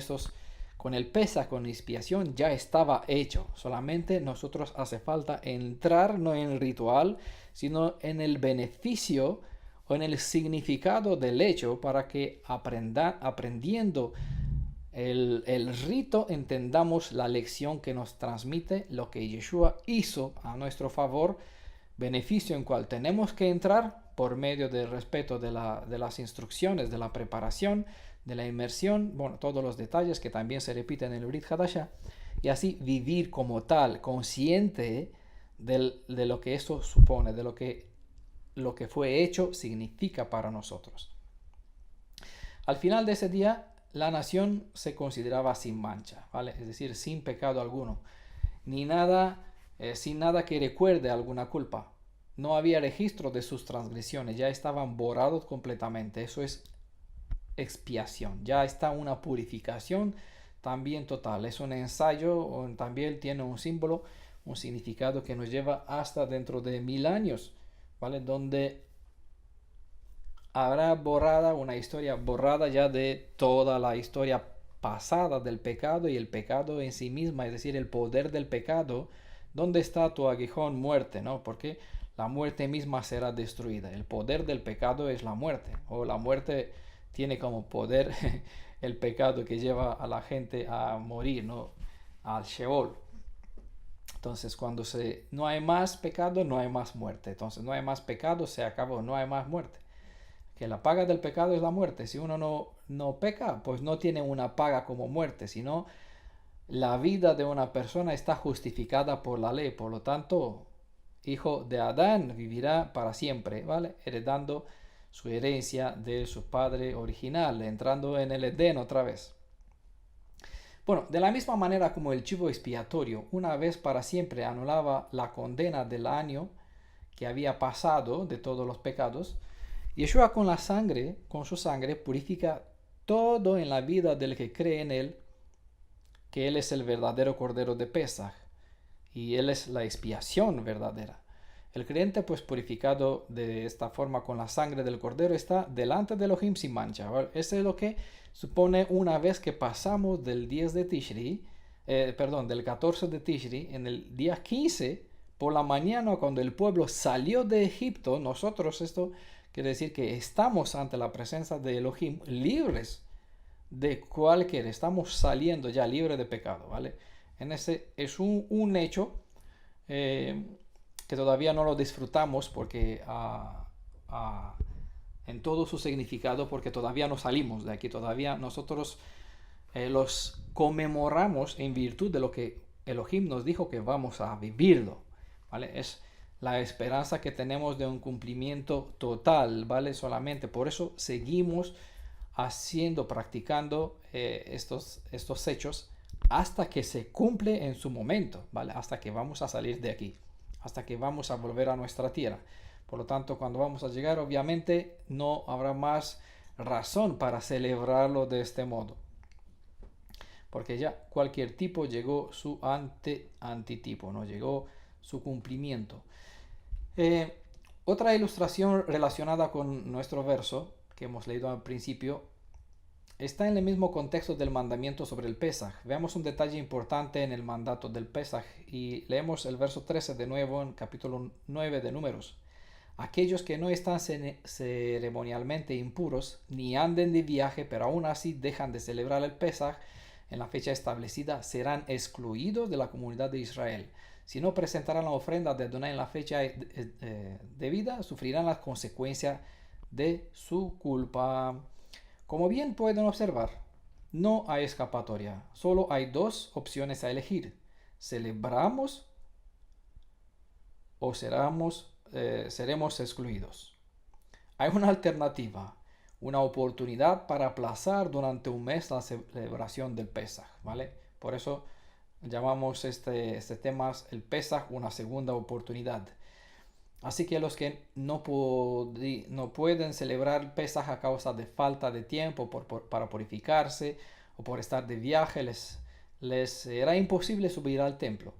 el Pesaj, con la expiación, ya estaba hecho. Solamente nosotros hace falta entrar no en el ritual, sino en el beneficio o en el significado del hecho para que aprendiendo el rito entendamos la lección que nos transmite lo que Yeshua hizo a nuestro favor, beneficio en cual tenemos que entrar por medio del respeto de las instrucciones, de la preparación, de la inmersión, bueno, todos los detalles que también se repiten en el Brit Hadashah, y así vivir como tal, consciente de lo que eso supone, de lo que fue hecho significa para nosotros. Al final de ese día, la nación se consideraba sin mancha, ¿vale? Es decir, sin pecado alguno, ni nada, sin nada que recuerde alguna culpa. No había registro de sus transgresiones, ya estaban borrados completamente. Eso es expiación, ya está una purificación también total. Es un ensayo, también tiene un símbolo, un significado que nos lleva hasta dentro de 1000 años, ¿vale? Donde habrá una historia borrada ya de toda la historia pasada del pecado y el pecado en sí misma, es decir, el poder del pecado. ¿Dónde está tu aguijón, muerte? ¿No? Porque la muerte misma será destruida. El poder del pecado es la muerte, o la muerte tiene como poder el pecado que lleva a la gente a morir, ¿no? Al Sheol. Entonces, cuando no hay más pecado, no hay más muerte. Entonces, no hay más pecado, se acabó, no hay más muerte. Que la paga del pecado es la muerte. Si uno no peca, pues no tiene una paga como muerte, sino la vida de una persona está justificada por la ley. Por lo tanto, hijo de Adán vivirá para siempre, ¿vale? Heredando su herencia de su padre original, entrando en el Edén otra vez. Bueno, de la misma manera como el chivo expiatorio, una vez para siempre anulaba la condena del año que había pasado de todos los pecados, Yeshua con su sangre, purifica todo en la vida del que cree en él, que él es el verdadero Cordero de Pesaj, y él es la expiación verdadera. El creyente, pues purificado de esta forma con la sangre del Cordero, está delante de Elohim sin mancha. Eso es lo que supone una vez que pasamos del 10 de Tishri, del 14 de Tishri, en el día 15, por la mañana, cuando el pueblo salió de Egipto, nosotros esto quiere decir que estamos ante la presencia de Elohim libres de cualquier, estamos saliendo ya libre de pecado, ¿vale? En ese es un hecho que todavía no lo disfrutamos porque en todo su significado, porque todavía no salimos de aquí, todavía nosotros los conmemoramos en virtud de lo que Elohim nos dijo que vamos a vivirlo, ¿vale? Es la esperanza que tenemos de un cumplimiento total, ¿vale? Solamente por eso seguimos practicando estos hechos hasta que se cumple en su momento, ¿vale? Hasta que vamos a salir de aquí, hasta que vamos a volver a nuestra tierra. Por lo tanto, cuando vamos a llegar, obviamente no habrá más razón para celebrarlo de este modo, porque ya cualquier tipo llegó su antitipo, ¿no? Llegó su cumplimiento. Otra ilustración relacionada con nuestro verso que hemos leído al principio está en el mismo contexto del mandamiento sobre el Pesaj. Veamos un detalle importante en el mandato del Pesaj y leemos el verso 13 de nuevo en capítulo 9 de Números. Aquellos que no están ceremonialmente impuros ni anden de viaje, pero aún así dejan de celebrar el Pesaj, en la fecha establecida serán excluidos de la comunidad de Israel. Si no presentarán la ofrenda de Adonai en la fecha debida, sufrirán las consecuencias de su culpa. Como bien pueden observar, no hay escapatoria. Solo hay dos opciones a elegir. ¿Celebramos o seremos excluidos? Hay una alternativa, una oportunidad para aplazar durante un mes la celebración del Pesaj, ¿vale? Por eso llamamos este tema el Pesaj una segunda oportunidad. Así que los que no pueden celebrar el Pesaj a causa de falta de tiempo para purificarse o por estar de viaje, les será imposible subir al templo.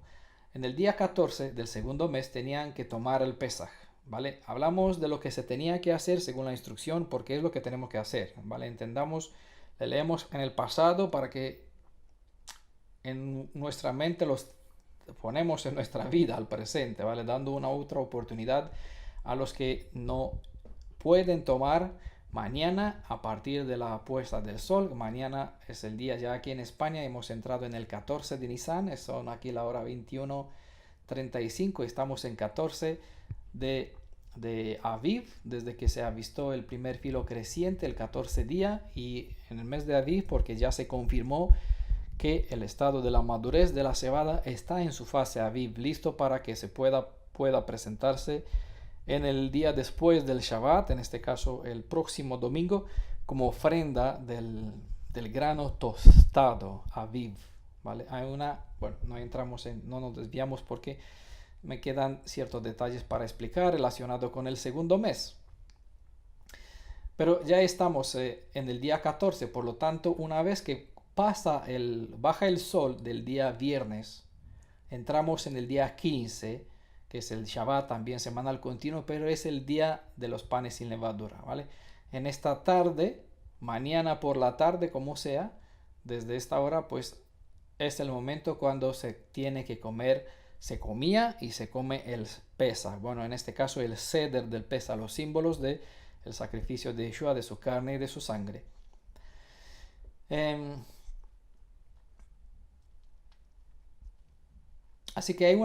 En el día 14 del segundo mes tenían que tomar el Pesaj, ¿vale? Hablamos de lo que se tenía que hacer según la instrucción, porque es lo que tenemos que hacer, ¿vale? Entendamos, le leemos en el pasado para que en nuestra mente los ponemos en nuestra vida al presente, ¿vale? Dando una otra oportunidad a los que no pueden tomar mañana a partir de la puesta del sol. Mañana es el día ya aquí en España, hemos entrado en el 14 de Nisan, son aquí la hora 21:35, estamos en 14 de Aviv, desde que se ha visto el primer filo creciente, el 14 día, y en el mes de Aviv, porque ya se confirmó que el estado de la madurez de la cebada está en su fase Aviv, listo para que se pueda presentarse en el día después del Shabbat, en este caso el próximo domingo, como ofrenda del grano tostado Aviv, ¿vale? Hay bueno, no nos desviamos porque me quedan ciertos detalles para explicar relacionado con el segundo mes. Pero ya estamos en el día 14, por lo tanto, una vez que baja el sol del día viernes, entramos en el día 15, que es el Shabbat, también semanal continuo, pero es el día de los panes sin levadura, ¿vale? En esta tarde, mañana por la tarde, como sea, desde esta hora, pues es el momento cuando se tiene que comer, se comía y se come el Pesaj. Bueno, en este caso el Seder del Pesaj, los símbolos del sacrificio de Yeshua, de su carne y de su sangre. Así que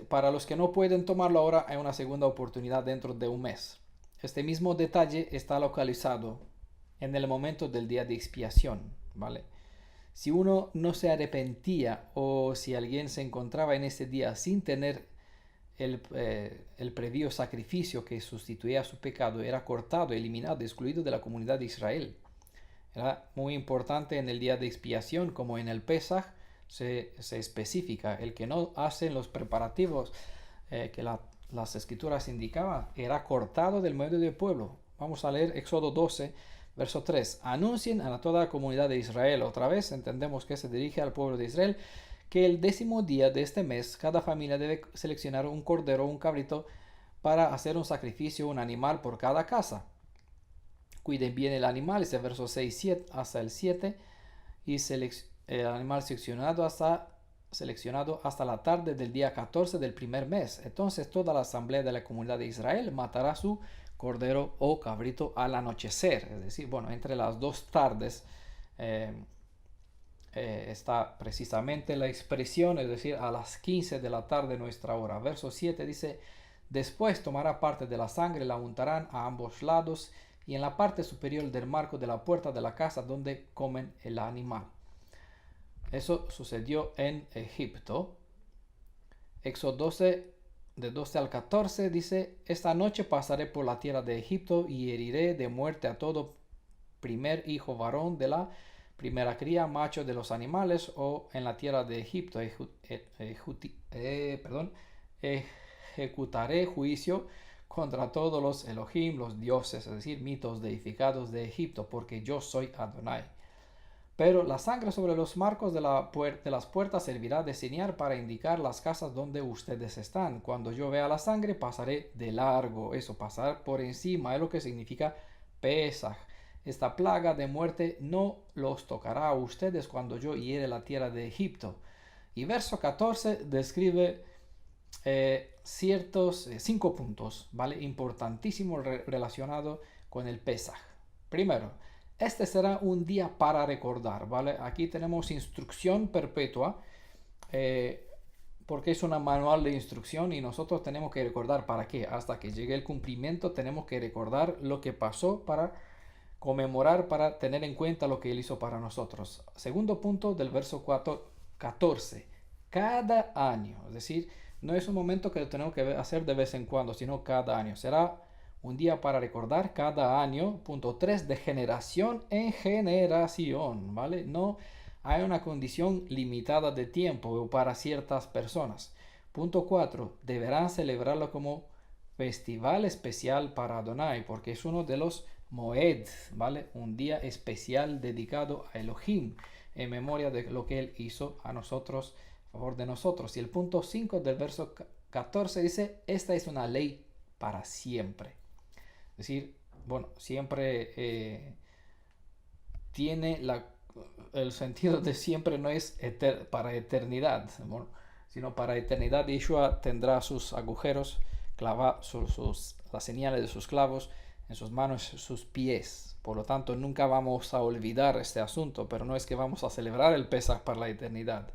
para los que no pueden tomarlo ahora, hay una segunda oportunidad dentro de un mes. Este mismo detalle está localizado en el momento del día de expiación, ¿vale? Si uno no se arrepentía o si alguien se encontraba en ese día sin tener el previo sacrificio que sustituía su pecado, era cortado, eliminado, excluido de la comunidad de Israel. Era muy importante en el día de expiación, como en el Pesaj, se especifica, el que no hace los preparativos que las escrituras indicaban, era cortado del medio del pueblo. Vamos a leer Éxodo 12, verso 3. Anuncien a toda la comunidad de Israel. Otra vez entendemos que se dirige al pueblo de Israel, que el 10º día de este mes, cada familia debe seleccionar un cordero o un cabrito para hacer un sacrificio, un animal por cada casa. Cuiden bien el animal, es el verso 6 hasta el 7, y el animal seleccionado hasta la tarde del día 14 del primer mes. Entonces toda la asamblea de la comunidad de Israel matará su cordero o cabrito al anochecer. Es decir, bueno, entre las dos tardes está precisamente la expresión, es decir, a las 15 de la tarde nuestra hora. Verso 7 dice, después tomará parte de la sangre, la untarán a ambos lados y en la parte superior del marco de la puerta de la casa donde comen el animal. Eso sucedió en Egipto. Éxodo 12, de 12 al 14 dice, esta noche pasaré por la tierra de Egipto y heriré de muerte a todo primer hijo varón de la primera cría, macho de los animales, o en la tierra de Egipto ejecutaré juicio contra todos los Elohim, los dioses, es decir, mitos deificados de Egipto, porque yo soy Adonai. Pero la sangre sobre los marcos de las puertas servirá de señal para indicar las casas donde ustedes están. Cuando yo vea la sangre, pasaré de largo. Eso, pasar por encima, es lo que significa Pesaj. Esta plaga de muerte no los tocará a ustedes cuando yo hiere la tierra de Egipto. Y verso 14 describe ciertos 5 puntos, ¿vale? Importantísimos relacionados con el Pesaj. Primero, este será un día para recordar, ¿vale? Aquí tenemos instrucción perpetua, eh, porque es una manual de instrucción y nosotros tenemos que recordar para qué. Hasta que llegue el cumplimiento tenemos que recordar lo que pasó para conmemorar, para tener en cuenta lo que Él hizo para nosotros. Segundo punto del verso 14. Cada año, es decir, no es un momento que lo tenemos que hacer de vez en cuando, sino cada año. Será un día para recordar cada año. Punto 3, de generación en generación, ¿vale? No hay una condición limitada de tiempo o para ciertas personas. Punto 4, deberán celebrarlo como festival especial para Adonai, porque es uno de los Moed, ¿vale? Un día especial dedicado a Elohim, en memoria de lo que Él hizo a nosotros, a favor de nosotros. Y el punto 5 del verso 14 dice, esta es una ley para siempre. Es decir, bueno, siempre tiene el sentido de siempre, no es para eternidad, bueno, sino para eternidad. Yeshua tendrá sus agujeros, las señales de sus clavos en sus manos, sus pies. Por lo tanto, nunca vamos a olvidar este asunto, pero no es que vamos a celebrar el Pesaj para la eternidad,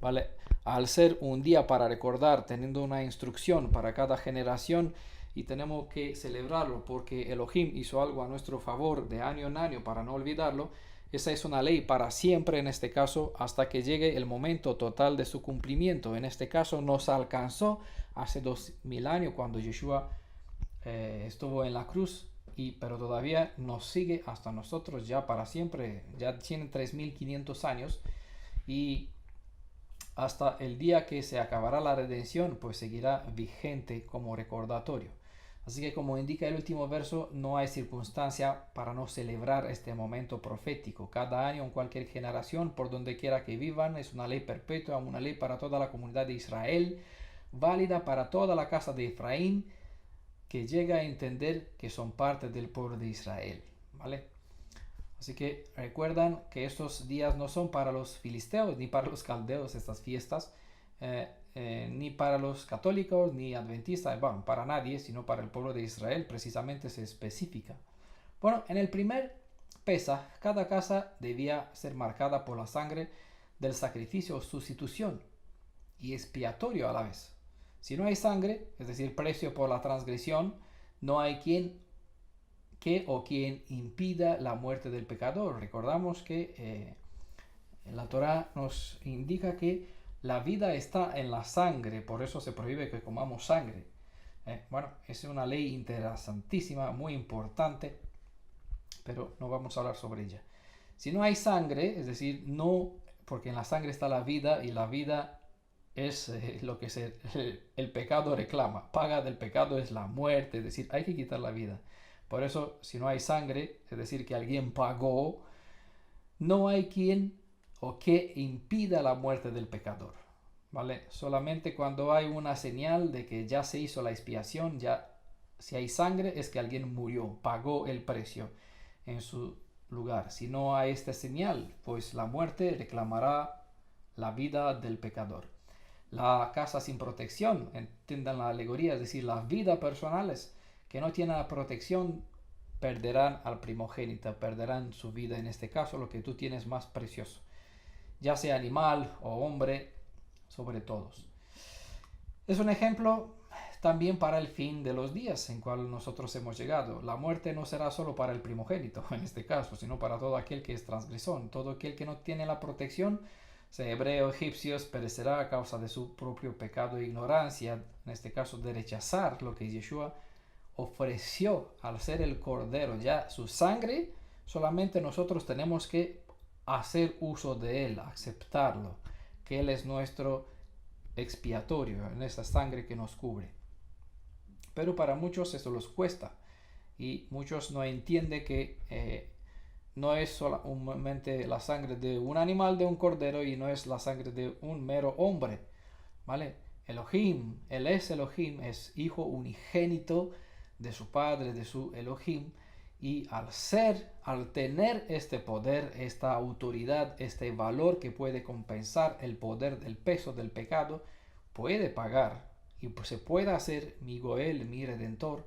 ¿vale? Al ser un día para recordar, teniendo una instrucción para cada generación, y tenemos que celebrarlo porque Elohim hizo algo a nuestro favor de año en año para no olvidarlo. Esa es una ley para siempre, en este caso, hasta que llegue el momento total de su cumplimiento. En este caso nos alcanzó hace 2000 años cuando Yeshua estuvo en la cruz, pero todavía nos sigue hasta nosotros ya para siempre. Ya tiene 3500 años y hasta el día que se acabará la redención, pues seguirá vigente como recordatorio. Así que, como indica el último verso, no hay circunstancia para no celebrar este momento profético. Cada año, en cualquier generación, por donde quiera que vivan, es una ley perpetua, una ley para toda la comunidad de Israel, válida para toda la casa de Efraín, que llega a entender que son parte del pueblo de Israel, ¿vale? Así que recuerdan que estos días no son para los filisteos ni para los caldeos, estas fiestas, ni para los católicos ni adventistas, bueno, para nadie, sino para el pueblo de Israel, precisamente se especifica. Bueno, en el primer Pesaj, cada casa debía ser marcada por la sangre del sacrificio o sustitución y expiatorio a la vez. Si no hay sangre, es decir, precio por la transgresión, no hay quien impida la muerte del pecador. Recordamos que la Torá nos indica que la vida está en la sangre, por eso se prohíbe que comamos sangre. Bueno, es una ley interesantísima, muy importante, pero no vamos a hablar sobre ella. Si no hay sangre, es decir, no, porque en la sangre está la vida y la vida es lo que el pecado reclama. Paga del pecado es la muerte, es decir, hay que quitar la vida. Por eso, si no hay sangre, es decir, que alguien pagó, no hay quien o que impida la muerte del pecador, ¿vale? Solamente cuando hay una señal de que ya se hizo la expiación, ya si hay sangre es que alguien murió, pagó el precio en su lugar. Si no hay esta señal, pues la muerte reclamará la vida del pecador. La casa sin protección, entiendan la alegoría, es decir, las vidas personales que no tienen la protección perderán al primogénito, perderán su vida, en este caso lo que tú tienes más precioso, ya sea animal o hombre, sobre todos. Es un ejemplo también para el fin de los días en cual nosotros hemos llegado. La muerte no será solo para el primogénito, en este caso, sino para todo aquel que es transgresor, todo aquel que no tiene la protección, sea hebreo, egipcio, perecerá a causa de su propio pecado e ignorancia, en este caso de rechazar lo que Yeshua ofreció al ser el cordero, ya su sangre, solamente nosotros tenemos que hacer uso de él, aceptarlo, que él es nuestro expiatorio, en esa sangre que nos cubre. Pero para muchos eso les cuesta y muchos no entienden que no es solamente la sangre de un animal, de un cordero, y no es la sangre de un mero hombre, ¿vale? Elohim, él es Elohim, es hijo unigénito de su padre, de su Elohim, y al tener este poder, esta autoridad, este valor que puede compensar el poder del peso del pecado, puede pagar y se puede hacer mi Goel, mi Redentor,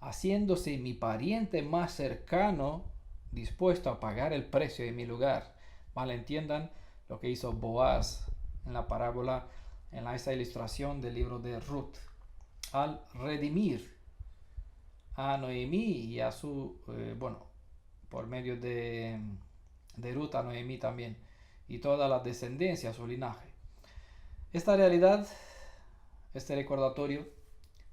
haciéndose mi pariente más cercano dispuesto a pagar el precio en mi lugar. Malentiendan lo que hizo Boaz en la parábola, en esta ilustración del libro de Ruth, al redimir a Noemí y a su, por medio de Ruth a Noemí también, y toda la descendencia, su linaje. Esta realidad, este recordatorio,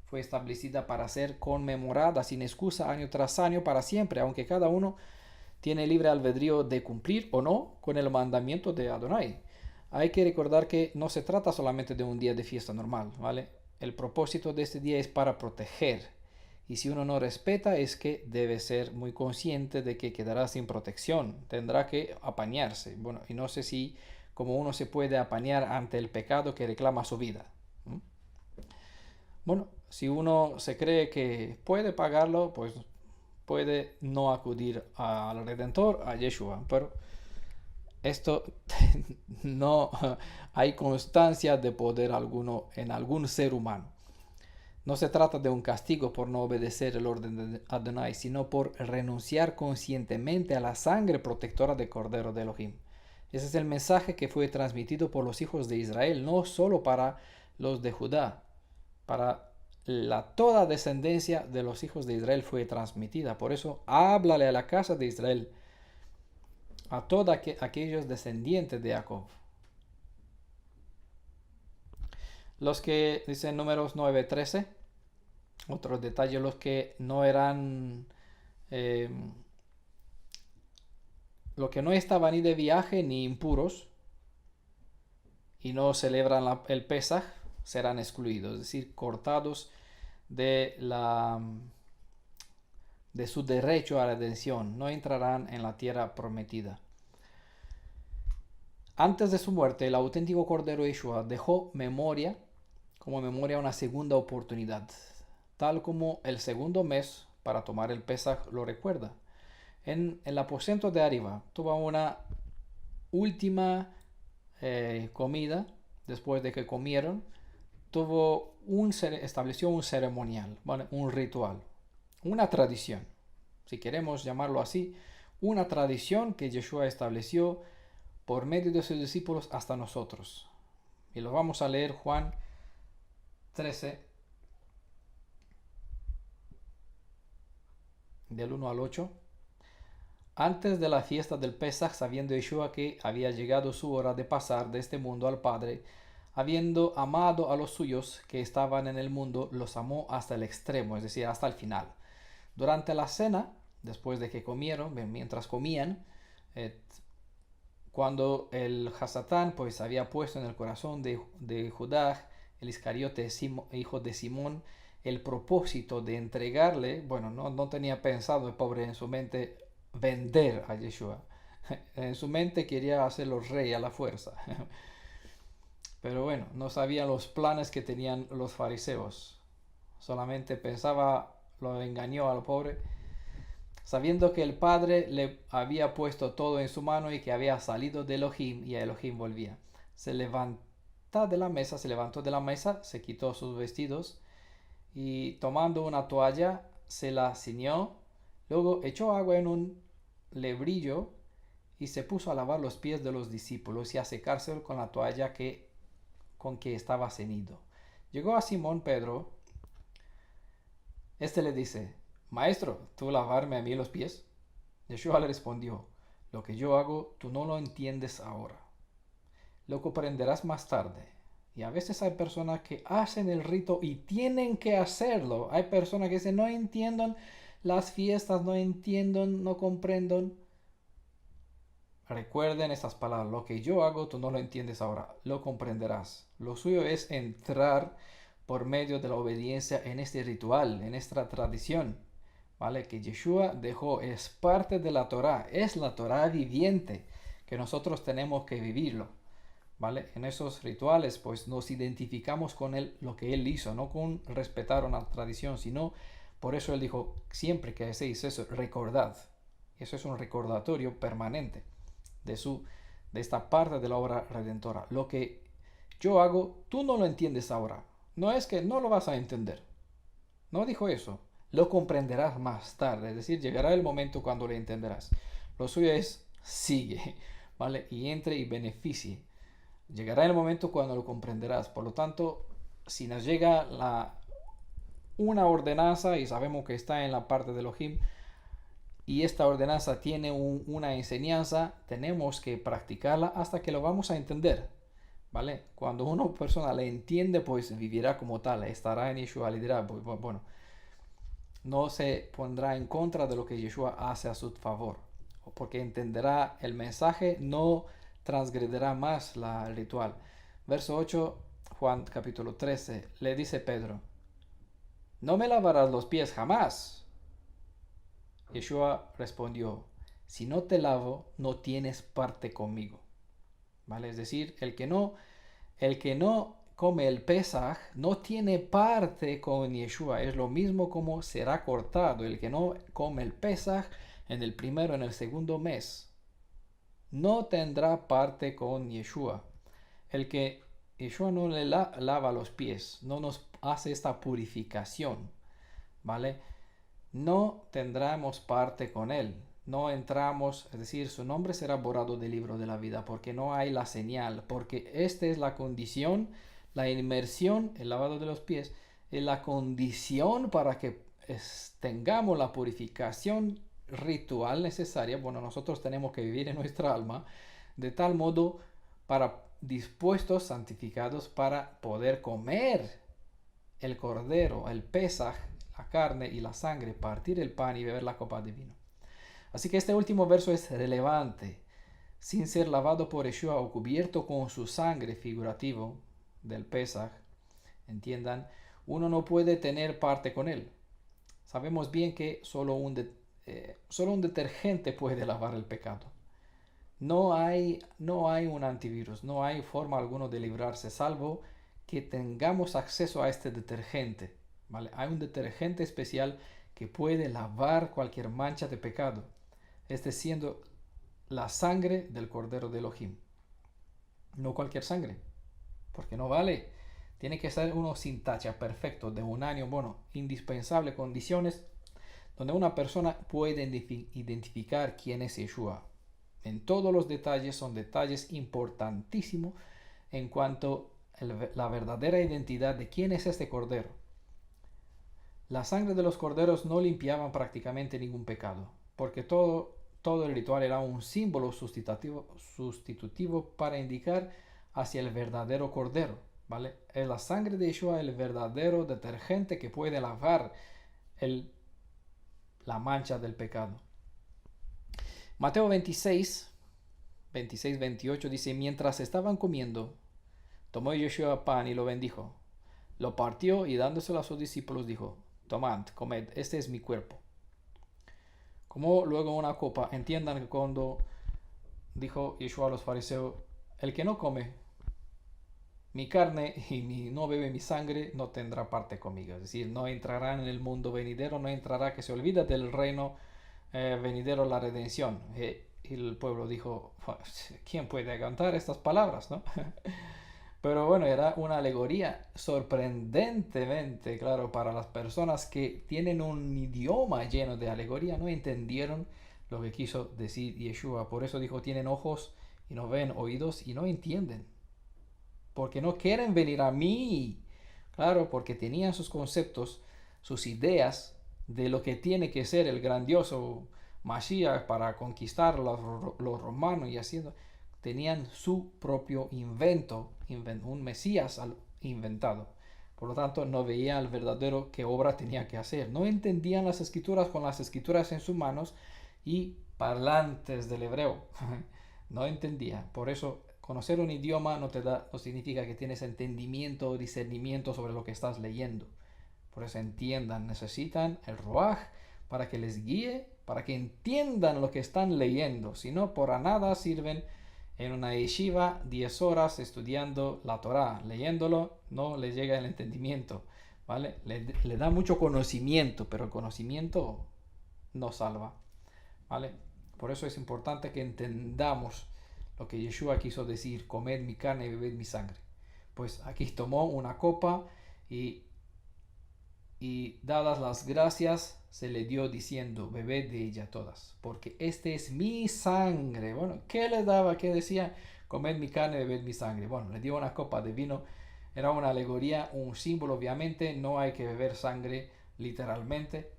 fue establecida para ser conmemorada sin excusa año tras año para siempre, aunque cada uno tiene libre albedrío de cumplir o no con el mandamiento de Adonai. Hay que recordar que no se trata solamente de un día de fiesta normal, ¿vale? El propósito de este día es para proteger. Y si uno no respeta, es que debe ser muy consciente de que quedará sin protección. Tendrá que apañarse. Bueno, y no sé si como uno se puede apañar ante el pecado que reclama su vida. Bueno, si uno se cree que puede pagarlo, pues puede no acudir al Redentor, a Yeshua. Pero esto no hay constancia de poder alguno en algún ser humano. No se trata de un castigo por no obedecer el orden de Adonai, sino por renunciar conscientemente a la sangre protectora del Cordero de Elohim. Ese es el mensaje que fue transmitido por los hijos de Israel, no solo para los de Judá, para toda descendencia de los hijos de Israel fue transmitida. Por eso, háblale a la casa de Israel, a todos aquellos descendientes de Jacob. Los que dicen Números 9:13, otro detalle, los que no eran, los que no estaban ni de viaje ni impuros y no celebran el Pesaj, serán excluidos, es decir, cortados de su derecho a la redención, no entrarán en la tierra prometida. Antes de su muerte, el auténtico Cordero Yeshua dejó como memoria una segunda oportunidad, tal como el segundo mes para tomar el Pesaj lo recuerda. En el aposento de arriba tuvo una última comida. Después de que comieron, estableció un ceremonial, ¿vale? Un ritual, una tradición, si queremos llamarlo así, una tradición que Yeshua estableció por medio de sus discípulos hasta nosotros. Y lo vamos a leer Juan 13, del 1 al 8. Antes de la fiesta del Pesaj, sabiendo Yeshua que había llegado su hora de pasar de este mundo al Padre, habiendo amado a los suyos que estaban en el mundo, los amó hasta el extremo, es decir, hasta el final. Durante la cena, después de que comieron, mientras comían, cuando el Hasatán pues había puesto en el corazón de Judá, el Iscariote, hijo de Simón, el propósito de entregarle, bueno, no tenía pensado el pobre en su mente vender a Yeshua. En su mente quería hacerlo rey a la fuerza. Pero bueno, no sabían los planes que tenían los fariseos. Solamente pensaba, lo engañó al pobre, sabiendo que el Padre le había puesto todo en su mano y que había salido de Elohim y a Elohim volvía. Se levantó de la mesa, se quitó sus vestidos y tomando una toalla se la ciñó. Luego echó agua en un lebrillo y se puso a lavar los pies de los discípulos y a secárselo con la toalla con que estaba ceñido. Llegó a Simón Pedro. Este le dice: Maestro, ¿tú lavarme a mí los pies? Yeshua le respondió: Lo que yo hago, tú no lo entiendes ahora. Lo comprenderás más tarde. Y a veces hay personas que hacen el rito y tienen que hacerlo. Hay personas que dicen: no entienden las fiestas, no entienden, no comprenden. Recuerden estas palabras: lo que yo hago, tú no lo entiendes ahora, lo comprenderás. Lo suyo es entrar por medio de la obediencia en este ritual, en esta tradición, ¿vale? Que Yeshua dejó, es parte de la Torá, es la Torá viviente, que nosotros tenemos que vivirlo, ¿vale? En esos rituales, pues nos identificamos con lo que él hizo, no con respetar una tradición, sino, por eso él dijo: siempre que hacéis eso, recordad. Eso es un recordatorio permanente de esta parte de la obra redentora. Lo que yo hago, tú no lo entiendes ahora. No es que no lo vas a entender. No dijo eso. lo comprenderás más tarde, es decir, llegará el momento cuando lo entenderás. Lo suyo es sigue, ¿vale? Y entre y beneficie. Llegará el momento cuando lo comprenderás. Por lo tanto, si nos llega una ordenanza y sabemos que está en la parte de Elohim y esta ordenanza tiene una enseñanza, tenemos que practicarla hasta que lo vamos a entender, ¿vale? Cuando una persona la entiende, pues vivirá como tal, estará en Yeshua, le dirá, bueno, no se pondrá en contra de lo que Yeshua hace a su favor, porque entenderá el mensaje, no transgredirá más el ritual. Verso 8, Juan capítulo 13, le dice Pedro, no me lavarás los pies jamás. Yeshua respondió, si no te lavo, no tienes parte conmigo. ¿Vale? Es decir, el que no come el Pesaj no tiene parte con Yeshua. Es lo mismo como será cortado. El que no come el Pesaj en el primero, en el segundo mes, no tendrá parte con Yeshua. El que Yeshua no le lava los pies, no nos hace esta purificación, ¿vale? No tendremos parte con él. No entramos, es decir, su nombre será borrado del libro de la vida porque no hay la señal, porque esta es la condición, la inmersión, el lavado de los pies, es la condición para que tengamos la purificación ritual necesaria. Bueno, nosotros tenemos que vivir en nuestra alma de tal modo para dispuestos, santificados para poder comer el cordero, el Pesaj, la carne y la sangre, partir el pan y beber la copa de vino. Así que este último verso es relevante. Sin ser lavado por Yeshua o cubierto con su sangre figurativo del Pesaj, entiendan, uno no puede tener parte con él. Sabemos bien que solo un detergente puede lavar el pecado. No hay un antivirus, no hay forma alguna de librarse, salvo que tengamos acceso a este detergente. ¿Vale? Hay un detergente especial que puede lavar cualquier mancha de pecado, este siendo la sangre del Cordero de Elohim. No cualquier sangre, porque no vale. Tiene que ser uno sin tacha, perfecto, de un año, bueno, indispensable, condiciones donde una persona puede identificar quién es Yeshua. En todos los detalles son detalles importantísimos en cuanto a la verdadera identidad de quién es este Cordero. La sangre de los corderos no limpiaban prácticamente ningún pecado, porque todo el ritual era un símbolo sustitutivo para indicar hacia el verdadero cordero, ¿vale? Es la sangre de Yeshua el verdadero detergente que puede lavar la mancha del pecado. Mateo 26, 28 dice, mientras estaban comiendo, tomó Yeshua pan y lo bendijo, lo partió y dándoselo a sus discípulos dijo, tomad, comed, este es mi cuerpo. Como luego una copa, entiendan que cuando dijo Yeshua a los fariseos, el que no come mi carne y no bebe mi sangre no tendrá parte conmigo. Es decir, no entrará en el mundo venidero, no entrará, que se olvida del reino venidero, la redención. Y el pueblo dijo, ¿quién puede aguantar estas palabras, no? Pero bueno, era una alegoría sorprendentemente, claro, para las personas que tienen un idioma lleno de alegoría, no entendieron lo que quiso decir Yeshua. Por eso dijo, tienen ojos y no ven, oídos y no entienden. Porque no quieren venir a mí. Claro, porque tenían sus conceptos, sus ideas de lo que tiene que ser el grandioso Mashiach para conquistar los romanos y haciendo. Tenían su propio invento, un Mesías inventado. Por lo tanto, no veían el verdadero qué obra tenía que hacer. No entendían las escrituras con las escrituras en sus manos y parlantes del hebreo. No entendía. Por eso, conocer un idioma no significa que tienes entendimiento o discernimiento sobre lo que estás leyendo. Por eso entiendan, necesitan el Ruach para que les guíe, para que entiendan lo que están leyendo. Si no, por nada sirven en una yeshiva 10 horas estudiando la Torah, leyéndolo, no les llega el entendimiento, ¿vale? Le da mucho conocimiento, pero el conocimiento no salva, ¿vale? Por eso es importante que entendamos lo que Yeshua quiso decir, comed mi carne y bebed mi sangre. Pues aquí tomó una copa y y dadas las gracias, se le dio diciendo, bebed de ella todas, porque este es mi sangre. Bueno, ¿qué le daba? ¿Qué decía? Comed mi carne, bebed mi sangre. Bueno, le dio una copa de vino. Era una alegoría, un símbolo, obviamente. No hay que beber sangre literalmente,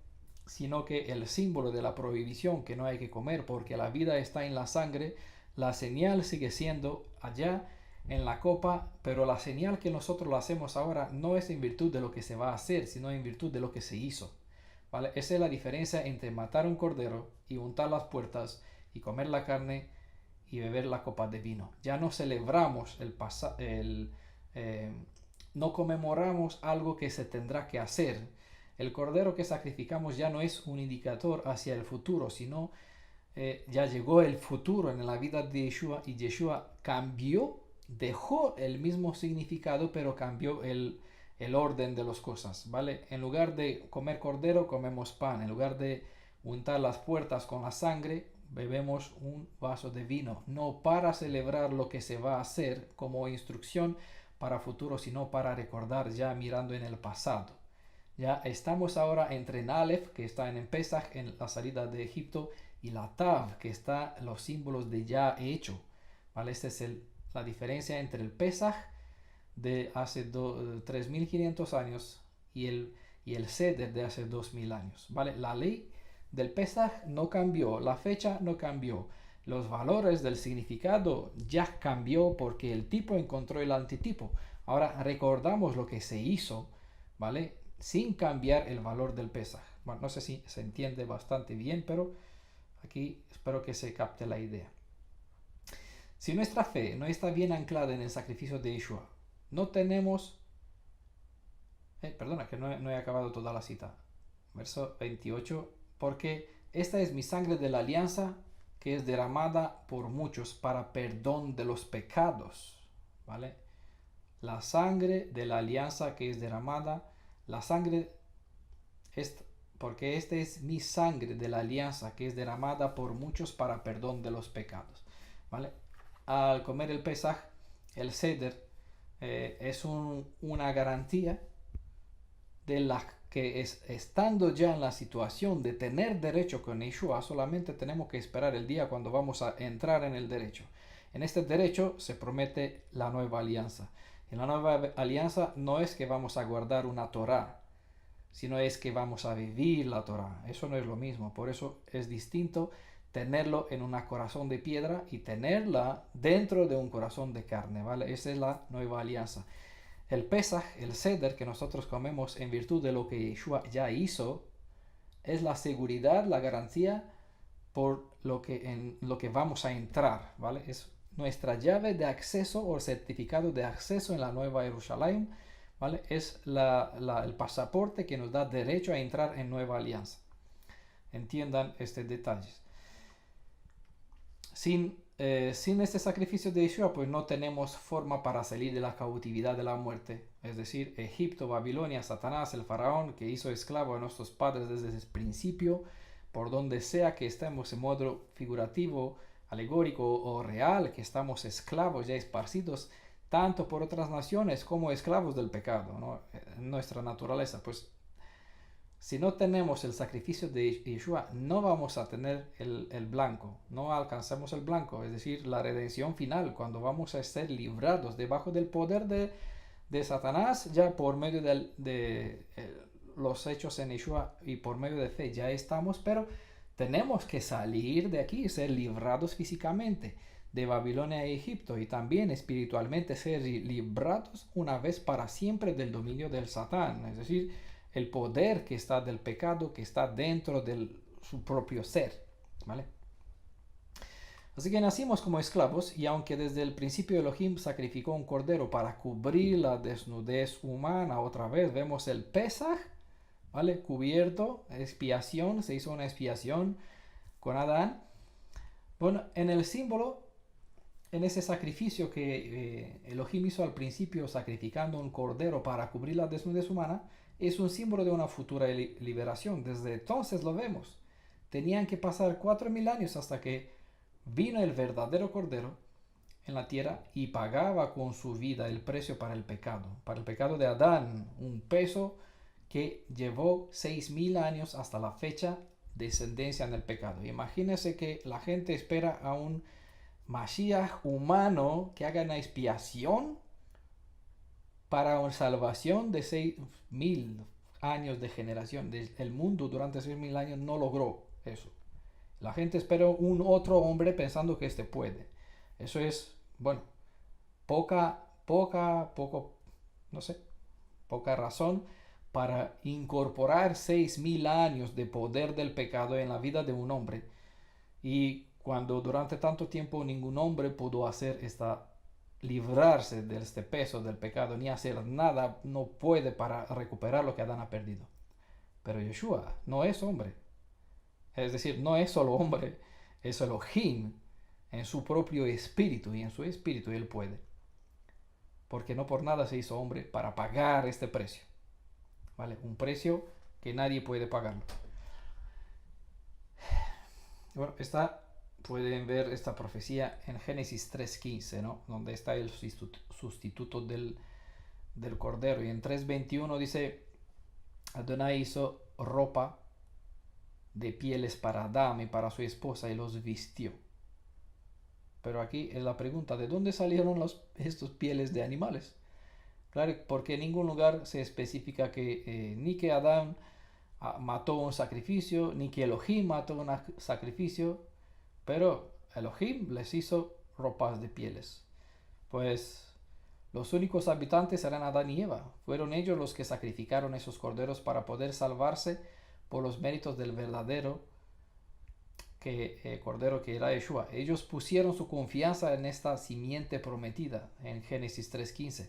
sino que el símbolo de la prohibición, que no hay que comer porque la vida está en la sangre. La señal sigue siendo allá en la copa, pero la señal que nosotros lo hacemos ahora no es en virtud de lo que se va a hacer, sino en virtud de lo que se hizo. ¿Vale? Esa es la diferencia entre matar un cordero y untar las puertas y comer la carne y beber la copa de vino. Ya no celebramos eh, no conmemoramos algo que se tendrá que hacer. El cordero que sacrificamos ya no es un indicador hacia el futuro, sino ya llegó el futuro en la vida de Yeshua y Yeshua cambió, dejó el mismo significado, pero cambió el orden de las cosas, ¿vale? En lugar de comer cordero, comemos pan. En lugar de untar las puertas con la sangre, bebemos un vaso de vino. No para celebrar lo que se va a hacer como instrucción para futuro, sino para recordar ya mirando en el pasado. Ya estamos ahora entre Aleph, que está en Pesach, en la salida de Egipto, y la Tav, que está los símbolos de ya hecho. ¿Vale? Esta es la diferencia entre el Pesach de hace 3500 años y el Seder de hace 2000 años. ¿Vale? La ley del Pesach no cambió, la fecha no cambió, los valores del significado ya cambió porque el tipo encontró el antitipo. Ahora recordamos lo que se hizo, ¿vale? Sin cambiar el valor del Pesaj. Bueno, no sé si se entiende bastante bien, pero aquí espero que se capte la idea. Si nuestra fe no está bien anclada en el sacrificio de Yeshua, no tenemos... perdona, que no he acabado toda la cita. Verso 28. Porque esta es mi sangre de la alianza que es derramada por muchos para perdón de los pecados. ¿Vale? La sangre de la alianza que es derramada, la sangre es porque esta es mi sangre de la alianza que es derramada por muchos para perdón de los pecados. ¿Vale? Al comer el Pesaj, el Seder es una garantía de la que estando ya en la situación de tener derecho con Yeshua, solamente tenemos que esperar el día cuando vamos a entrar en el derecho. En este derecho se promete la nueva alianza. En la nueva alianza no es que vamos a guardar una Torah, sino es que vamos a vivir la Torah. Eso no es lo mismo. Por eso es distinto tenerlo en un corazón de piedra y tenerla dentro de un corazón de carne, ¿vale? Esa es la nueva alianza. El Pesaj, el Seder que nosotros comemos en virtud de lo que Yeshua ya hizo, es la seguridad, la garantía por lo que vamos a entrar, ¿vale? Es nuestra llave de acceso o certificado de acceso en la Nueva Jerusalén, ¿vale? Es el pasaporte que nos da derecho a entrar en Nueva Alianza. Entiendan estos detalles. Sin este sacrificio de Yeshua, pues no tenemos forma para salir de la cautividad de la muerte. Es decir, Egipto, Babilonia, Satanás, el faraón que hizo esclavo a nuestros padres desde el principio, por donde sea que estemos en modo figurativo, alegórico o real, que estamos esclavos ya esparcidos tanto por otras naciones como esclavos del pecado, ¿no? Nuestra naturaleza, pues si no tenemos el sacrificio de Yeshua, no vamos a tener el blanco, no alcanzamos el blanco, es decir, la redención final, cuando vamos a ser librados debajo del poder de Satanás, ya por medio de los hechos en Yeshua y por medio de fe ya estamos, pero tenemos que salir de aquí, ser librados físicamente de Babilonia e Egipto y también espiritualmente ser librados una vez para siempre del dominio del Satán, es decir, el poder que está del pecado, que está dentro de su propio ser, ¿vale? Así que nacimos como esclavos y aunque desde el principio Elohim sacrificó un cordero para cubrir la desnudez humana, otra vez vemos el Pesaj, ¿vale? Cubierto, expiación, se hizo una expiación con Adán. Bueno, en el símbolo, en ese sacrificio que Elohim hizo al principio, sacrificando un cordero para cubrir la desnudez humana, es un símbolo de una futura liberación. Desde entonces lo vemos. Tenían que pasar 4000 años hasta que vino el verdadero cordero en la tierra y pagaba con su vida el precio para el pecado de Adán, un peso que llevó 6.000 años hasta la fecha descendencia en el pecado. Imagínense que la gente espera a un Mashiach humano que haga una expiación para una salvación de 6.000 años de generación. El mundo durante 6.000 años no logró eso. La gente espera un otro hombre pensando que este puede. Eso es, bueno, no sé, poca razón para incorporar 6.000 años de poder del pecado en la vida de un hombre. Y cuando durante tanto tiempo ningún hombre pudo hacer librarse de este peso del pecado, ni hacer nada, no puede para recuperar lo que Adán ha perdido. Pero Yeshua no es hombre. Es decir, no es solo hombre, es Elohim en su propio espíritu, y en su espíritu él puede. Porque no por nada se hizo hombre para pagar este precio. ¿Vale? Un precio que nadie puede pagarlo. Bueno, pueden ver esta profecía en Génesis 3.15, ¿no? Donde está el sustituto del Cordero. Y en 3.21 dice, Adonai hizo ropa de pieles para Adán y para su esposa y los vistió. Pero aquí es la pregunta, ¿de dónde salieron estos pieles de animales? Claro, porque en ningún lugar se especifica que ni que Adán mató un sacrificio, ni que Elohim mató un sacrificio, pero Elohim les hizo ropas de pieles. Pues los únicos habitantes eran Adán y Eva. Fueron ellos los que sacrificaron esos corderos para poder salvarse por los méritos del verdadero cordero que era Yeshua. Ellos pusieron su confianza en esta simiente prometida en Génesis 3.15.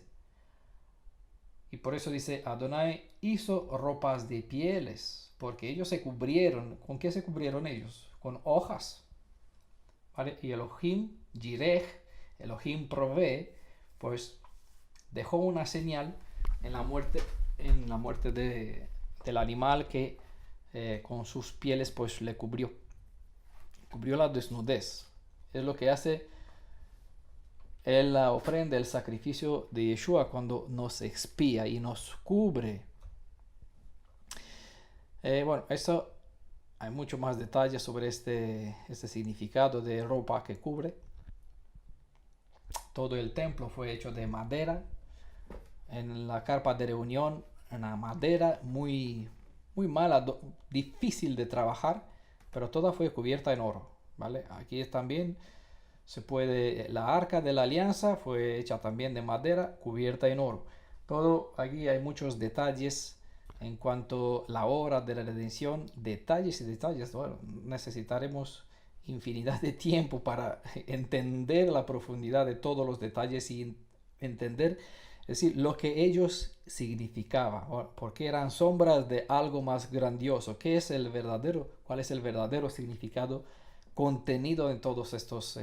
Y por eso dice, Adonai hizo ropas de pieles, porque ellos se cubrieron. ¿Con qué se cubrieron ellos? Con hojas. ¿Vale? Y Elohim, Jireh, Elohim provee, pues dejó una señal en la muerte del animal que con sus pieles pues le cubrió la desnudez. Es lo que hace la ofrenda, el sacrificio de Yeshua cuando nos expía y nos cubre. Bueno, eso hay mucho más detalles sobre este significado de ropa que cubre. Todo el templo fue hecho de madera. En la carpa de reunión, una madera muy mala, difícil de trabajar, pero toda fue cubierta en oro, ¿vale? Aquí también la arca de la alianza fue hecha también de madera, cubierta en oro. Todo aquí hay muchos detalles en cuanto a la obra de la redención, detalles y detalles. Bueno, necesitaremos infinidad de tiempo para entender la profundidad de todos los detalles y entender, es decir, lo que ellos significaban, porque eran sombras de algo más grandioso. ¿Qué es el verdadero? ¿Cuál es el verdadero significado contenido en todos estos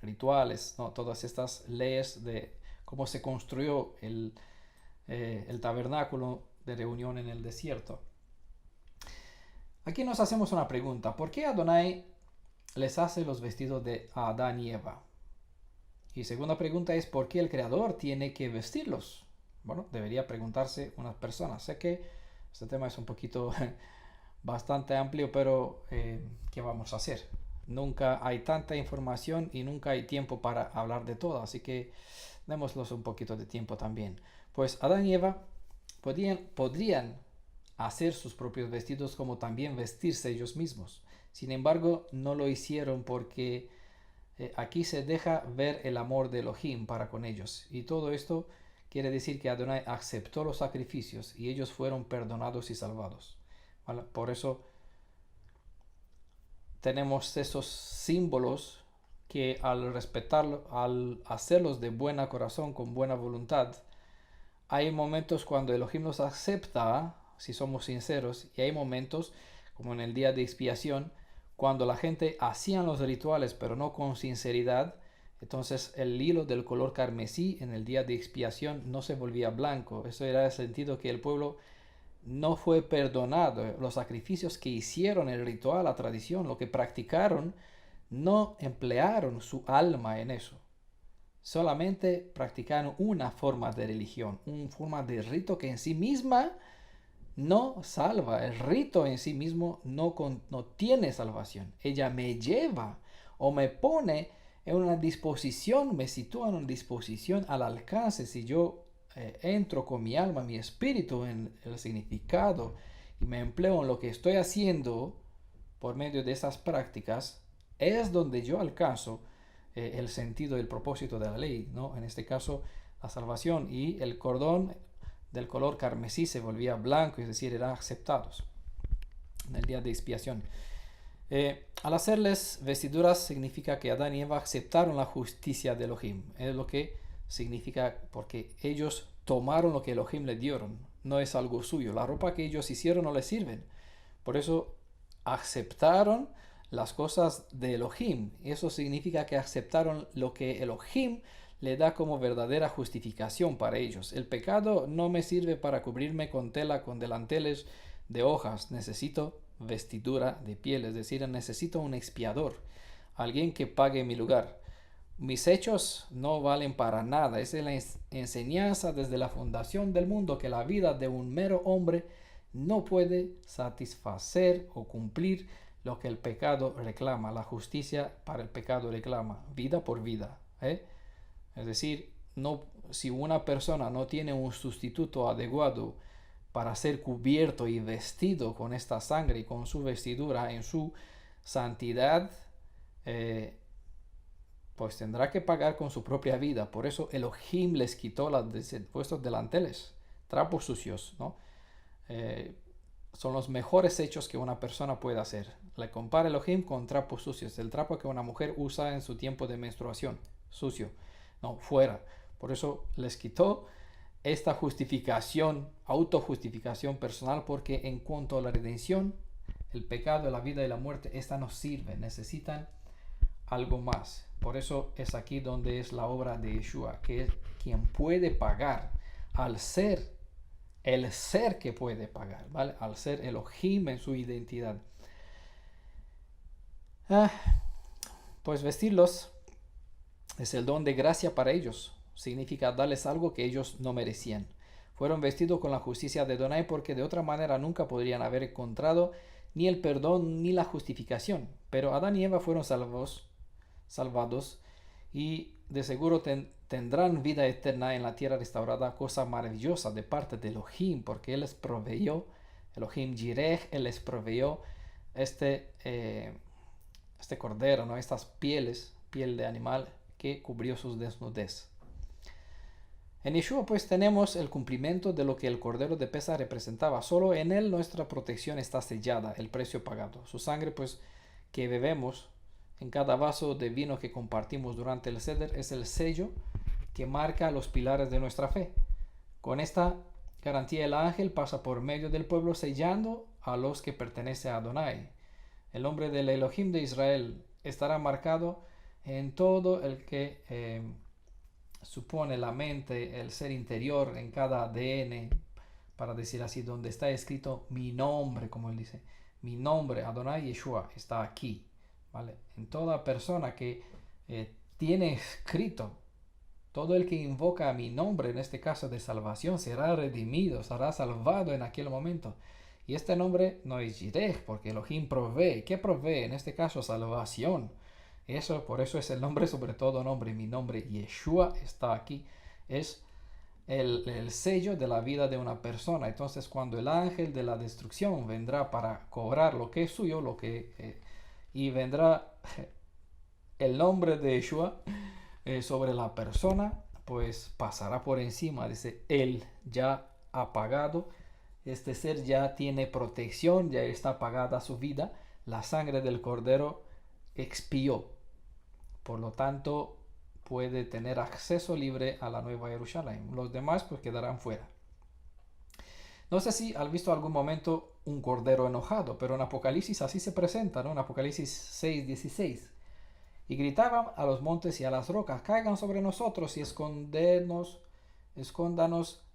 rituales, ¿no? Todas estas leyes de cómo se construyó el tabernáculo de reunión en el desierto? Aquí nos hacemos una pregunta. ¿Por qué Adonai les hace los vestidos de Adán y Eva? Y segunda pregunta es, ¿por qué el Creador tiene que vestirlos? Bueno, debería preguntarse unas personas. Sé que este tema es un poquito bastante amplio, pero ¿qué vamos a hacer? Nunca hay tanta información y nunca hay tiempo para hablar de todo, así que démoslos un poquito de tiempo también. Pues Adán y Eva podrían hacer sus propios vestidos como también vestirse ellos mismos. Sin embargo, no lo hicieron porque aquí se deja ver el amor de Elohim para con ellos. Y todo esto quiere decir que Adonai aceptó los sacrificios y ellos fueron perdonados y salvados. ¿Vale? Por eso tenemos esos símbolos que al respetarlo, al hacerlos de buen corazón, con buena voluntad, hay momentos cuando Elohim los acepta, si somos sinceros, y hay momentos, como en el día de expiación, cuando la gente hacían los rituales pero no con sinceridad, entonces el hilo del color carmesí en el día de expiación no se volvía blanco. Eso era el sentido que el pueblo no fue perdonado. Los sacrificios que hicieron, el ritual, la tradición, lo que practicaron, no emplearon su alma en eso. Solamente practicaron una forma de religión, una forma de rito que en sí misma no salva. El rito en sí mismo no tiene salvación. Ella me lleva o me pone en una disposición, me sitúa en una disposición al alcance. Si yo entro con mi alma, mi espíritu en el significado y me empleo en lo que estoy haciendo por medio de esas prácticas, es donde yo alcanzo el sentido y el propósito de la ley, ¿no? En este caso, la salvación, y el cordón del color carmesí se volvía blanco, es decir, eran aceptados en el día de expiación. Al hacerles vestiduras significa que Adán y Eva aceptaron la justicia de Elohim. Es lo que significa, porque ellos tomaron lo que Elohim les dieron. No es algo suyo. La ropa que ellos hicieron no les sirven. Por eso aceptaron las cosas de Elohim. Eso significa que aceptaron lo que Elohim le da como verdadera justificación para ellos. El pecado no me sirve para cubrirme con tela, con delanteles de hojas. Necesito vestidura de piel, es decir, necesito un expiador, alguien que pague mi lugar. Mis hechos no valen para nada. Esa es la enseñanza desde la fundación del mundo, que la vida de un mero hombre no puede satisfacer o cumplir lo que el pecado reclama. La justicia para el pecado reclama vida por vida. Es decir, no, si una persona no tiene un sustituto adecuado para ser cubierto y vestido con esta sangre y con su vestidura en su santidad, pues tendrá que pagar con su propia vida. Por eso Elohim les quitó vuestros delanteles, trapos sucios, ¿no? Son los mejores hechos que una persona puede hacer. Le compara Elohim con trapos sucios, el trapo que una mujer usa en su tiempo de menstruación, sucio, no, fuera. Por eso les quitó esta justificación, autojustificación personal, porque en cuanto a la redención, el pecado, la vida y la muerte, esta no sirve, necesitan algo más. Por eso es aquí donde es la obra de Yeshua, que es quien puede pagar, al ser el ser que puede pagar, ¿vale? Al ser Elohim en su identidad. Pues vestirlos es el don de gracia para ellos. Significa darles algo que ellos no merecían. Fueron vestidos con la justicia de Adonai porque de otra manera nunca podrían haber encontrado ni el perdón ni la justificación. Pero Adán y Eva fueron salvados y de seguro tendrán vida eterna en la tierra restaurada, cosa maravillosa de parte de Elohim, porque Él les proveyó, Elohim Jireh, Él les proveyó este cordero, ¿no? Estas piel de animal que cubrió sus desnudez. En Yeshua pues tenemos el cumplimiento de lo que el cordero de Pesaj representaba. Solo en él nuestra protección está sellada, el precio pagado. Su sangre pues que bebemos en cada vaso de vino que compartimos durante el Seder es el sello que marca los pilares de nuestra fe. Con esta garantía el ángel pasa por medio del pueblo sellando a los que pertenecen a Adonai. El nombre del Elohim de Israel estará marcado en todo el que supone la mente, el ser interior, en cada ADN, para decir así, donde está escrito mi nombre, como él dice, mi nombre, Adonai Yeshua, está aquí, ¿vale? En toda persona que tiene escrito, todo el que invoca a mi nombre, en este caso de salvación, será redimido, será salvado en aquel momento. Y este nombre no es Jireh, porque Elohim provee. ¿Qué provee? En este caso, salvación. Por eso es el nombre sobre todo nombre. Mi nombre, Yeshua, está aquí. Es el sello de la vida de una persona. Entonces, cuando el ángel de la destrucción vendrá para cobrar lo que es suyo, y vendrá el nombre de Yeshua sobre la persona, pues pasará por encima. Dice, él ya ha pagado. Este ser ya tiene protección, ya está pagada su vida. La sangre del cordero expió. Por lo tanto, puede tener acceso libre a la Nueva Jerusalén. Los demás pues quedarán fuera. No sé si has visto algún momento un cordero enojado, pero en Apocalipsis así se presenta, ¿no? En Apocalipsis 6:16. Y gritaban a los montes y a las rocas, caigan sobre nosotros y escóndanos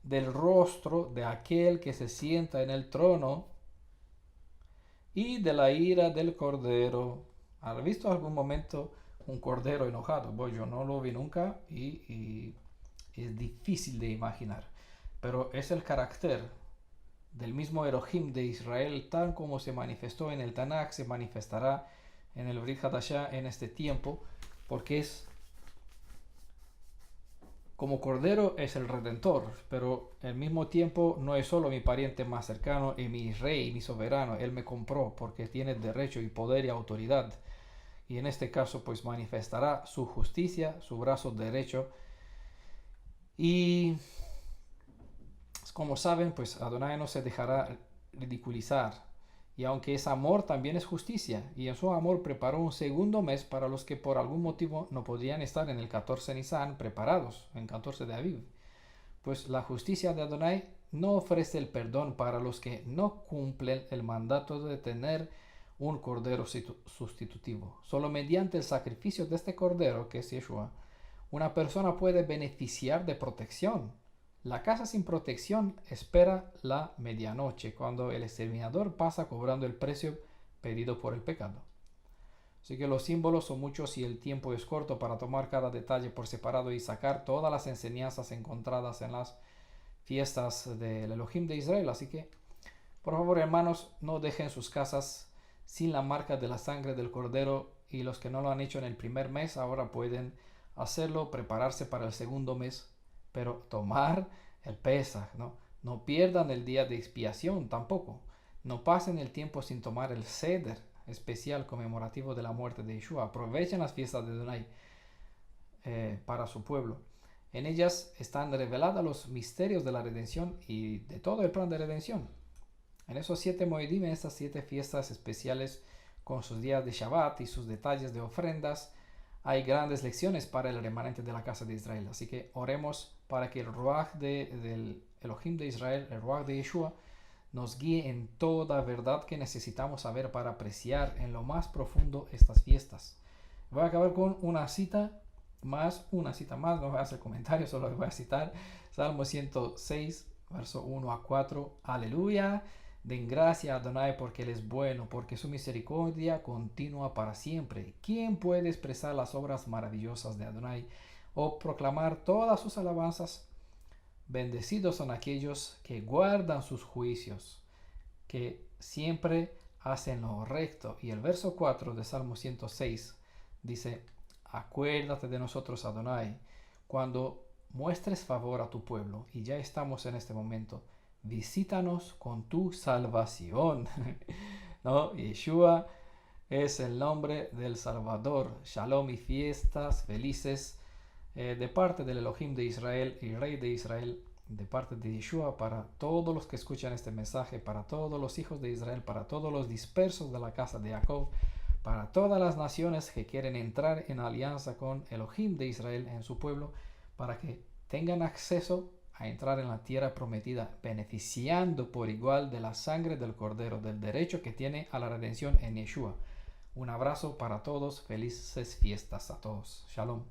del rostro de aquel que se sienta en el trono y de la ira del cordero. ¿Has visto algún momento un cordero enojado? Pues yo no lo vi nunca y es difícil de imaginar. Pero es el carácter del mismo Elohim de Israel, tal como se manifestó en el Tanakh, se manifestará en el Brit Hadashah en este tiempo, porque es como Cordero es el Redentor, pero al mismo tiempo no es solo mi pariente más cercano y mi rey, mi soberano. Él me compró porque tiene derecho y poder y autoridad. Y en este caso pues manifestará su justicia, su brazo derecho. Y como saben, pues Adonai no se dejará ridiculizar. Y aunque es amor, también es justicia. Y en su amor preparó un segundo mes para los que por algún motivo no podrían estar en el 14 Nisan preparados, en 14 de Aviv. Pues la justicia de Adonai no ofrece el perdón para los que no cumplen el mandato de tener un cordero sustitutivo. Solo mediante el sacrificio de este cordero, que es Yeshua, una persona puede beneficiar de protección. La casa sin protección espera la medianoche, cuando el exterminador pasa cobrando el precio pedido por el pecado. Así que los símbolos son muchos y el tiempo es corto para tomar cada detalle por separado y sacar todas las enseñanzas encontradas en las fiestas del Elohim de Israel. Así que, por favor, hermanos, no dejen sus casas sin la marca de la sangre del Cordero, y los que no lo han hecho en el primer mes ahora pueden hacerlo, prepararse para el segundo mes, pero tomar el Pesaj, ¿no? No pierdan el día de expiación tampoco. No pasen el tiempo sin tomar el Seder especial conmemorativo de la muerte de Yeshua. Aprovechen las fiestas de Adonai para su pueblo. En ellas están revelados los misterios de la redención y de todo el plan de redención. En esos 7 Moedim, en estas 7 fiestas especiales con sus días de Shabbat y sus detalles de ofrendas, hay grandes lecciones para el remanente de la casa de Israel. Así que oremos para que el Ruach del Elohim de Israel, el Ruach de Yeshua, nos guíe en toda verdad que necesitamos saber para apreciar en lo más profundo estas fiestas. Voy a acabar con una cita más, no voy a hacer comentarios, solo voy a citar Salmo 106, verso 1 a 4. Aleluya, den gracia a Adonai porque Él es bueno, porque su misericordia continúa para siempre. ¿Quién puede expresar las obras maravillosas de Adonai o proclamar todas sus alabanzas? Bendecidos son aquellos que guardan sus juicios, que siempre hacen lo recto. Y el verso 4 de Salmo 106 dice: acuérdate de nosotros, Adonai, cuando muestres favor a tu pueblo. Y ya estamos en este momento. Visítanos con tu salvación. ¿No? Yeshua es el nombre del Salvador. Shalom y fiestas felices de parte del Elohim de Israel y Rey de Israel, de parte de Yeshua, para todos los que escuchan este mensaje, para todos los hijos de Israel, para todos los dispersos de la casa de Jacob, para todas las naciones que quieren entrar en alianza con Elohim de Israel en su pueblo, para que tengan acceso a entrar en la tierra prometida, beneficiando por igual de la sangre del Cordero, del derecho que tiene a la redención en Yeshua. Un abrazo para todos, felices fiestas a todos. Shalom.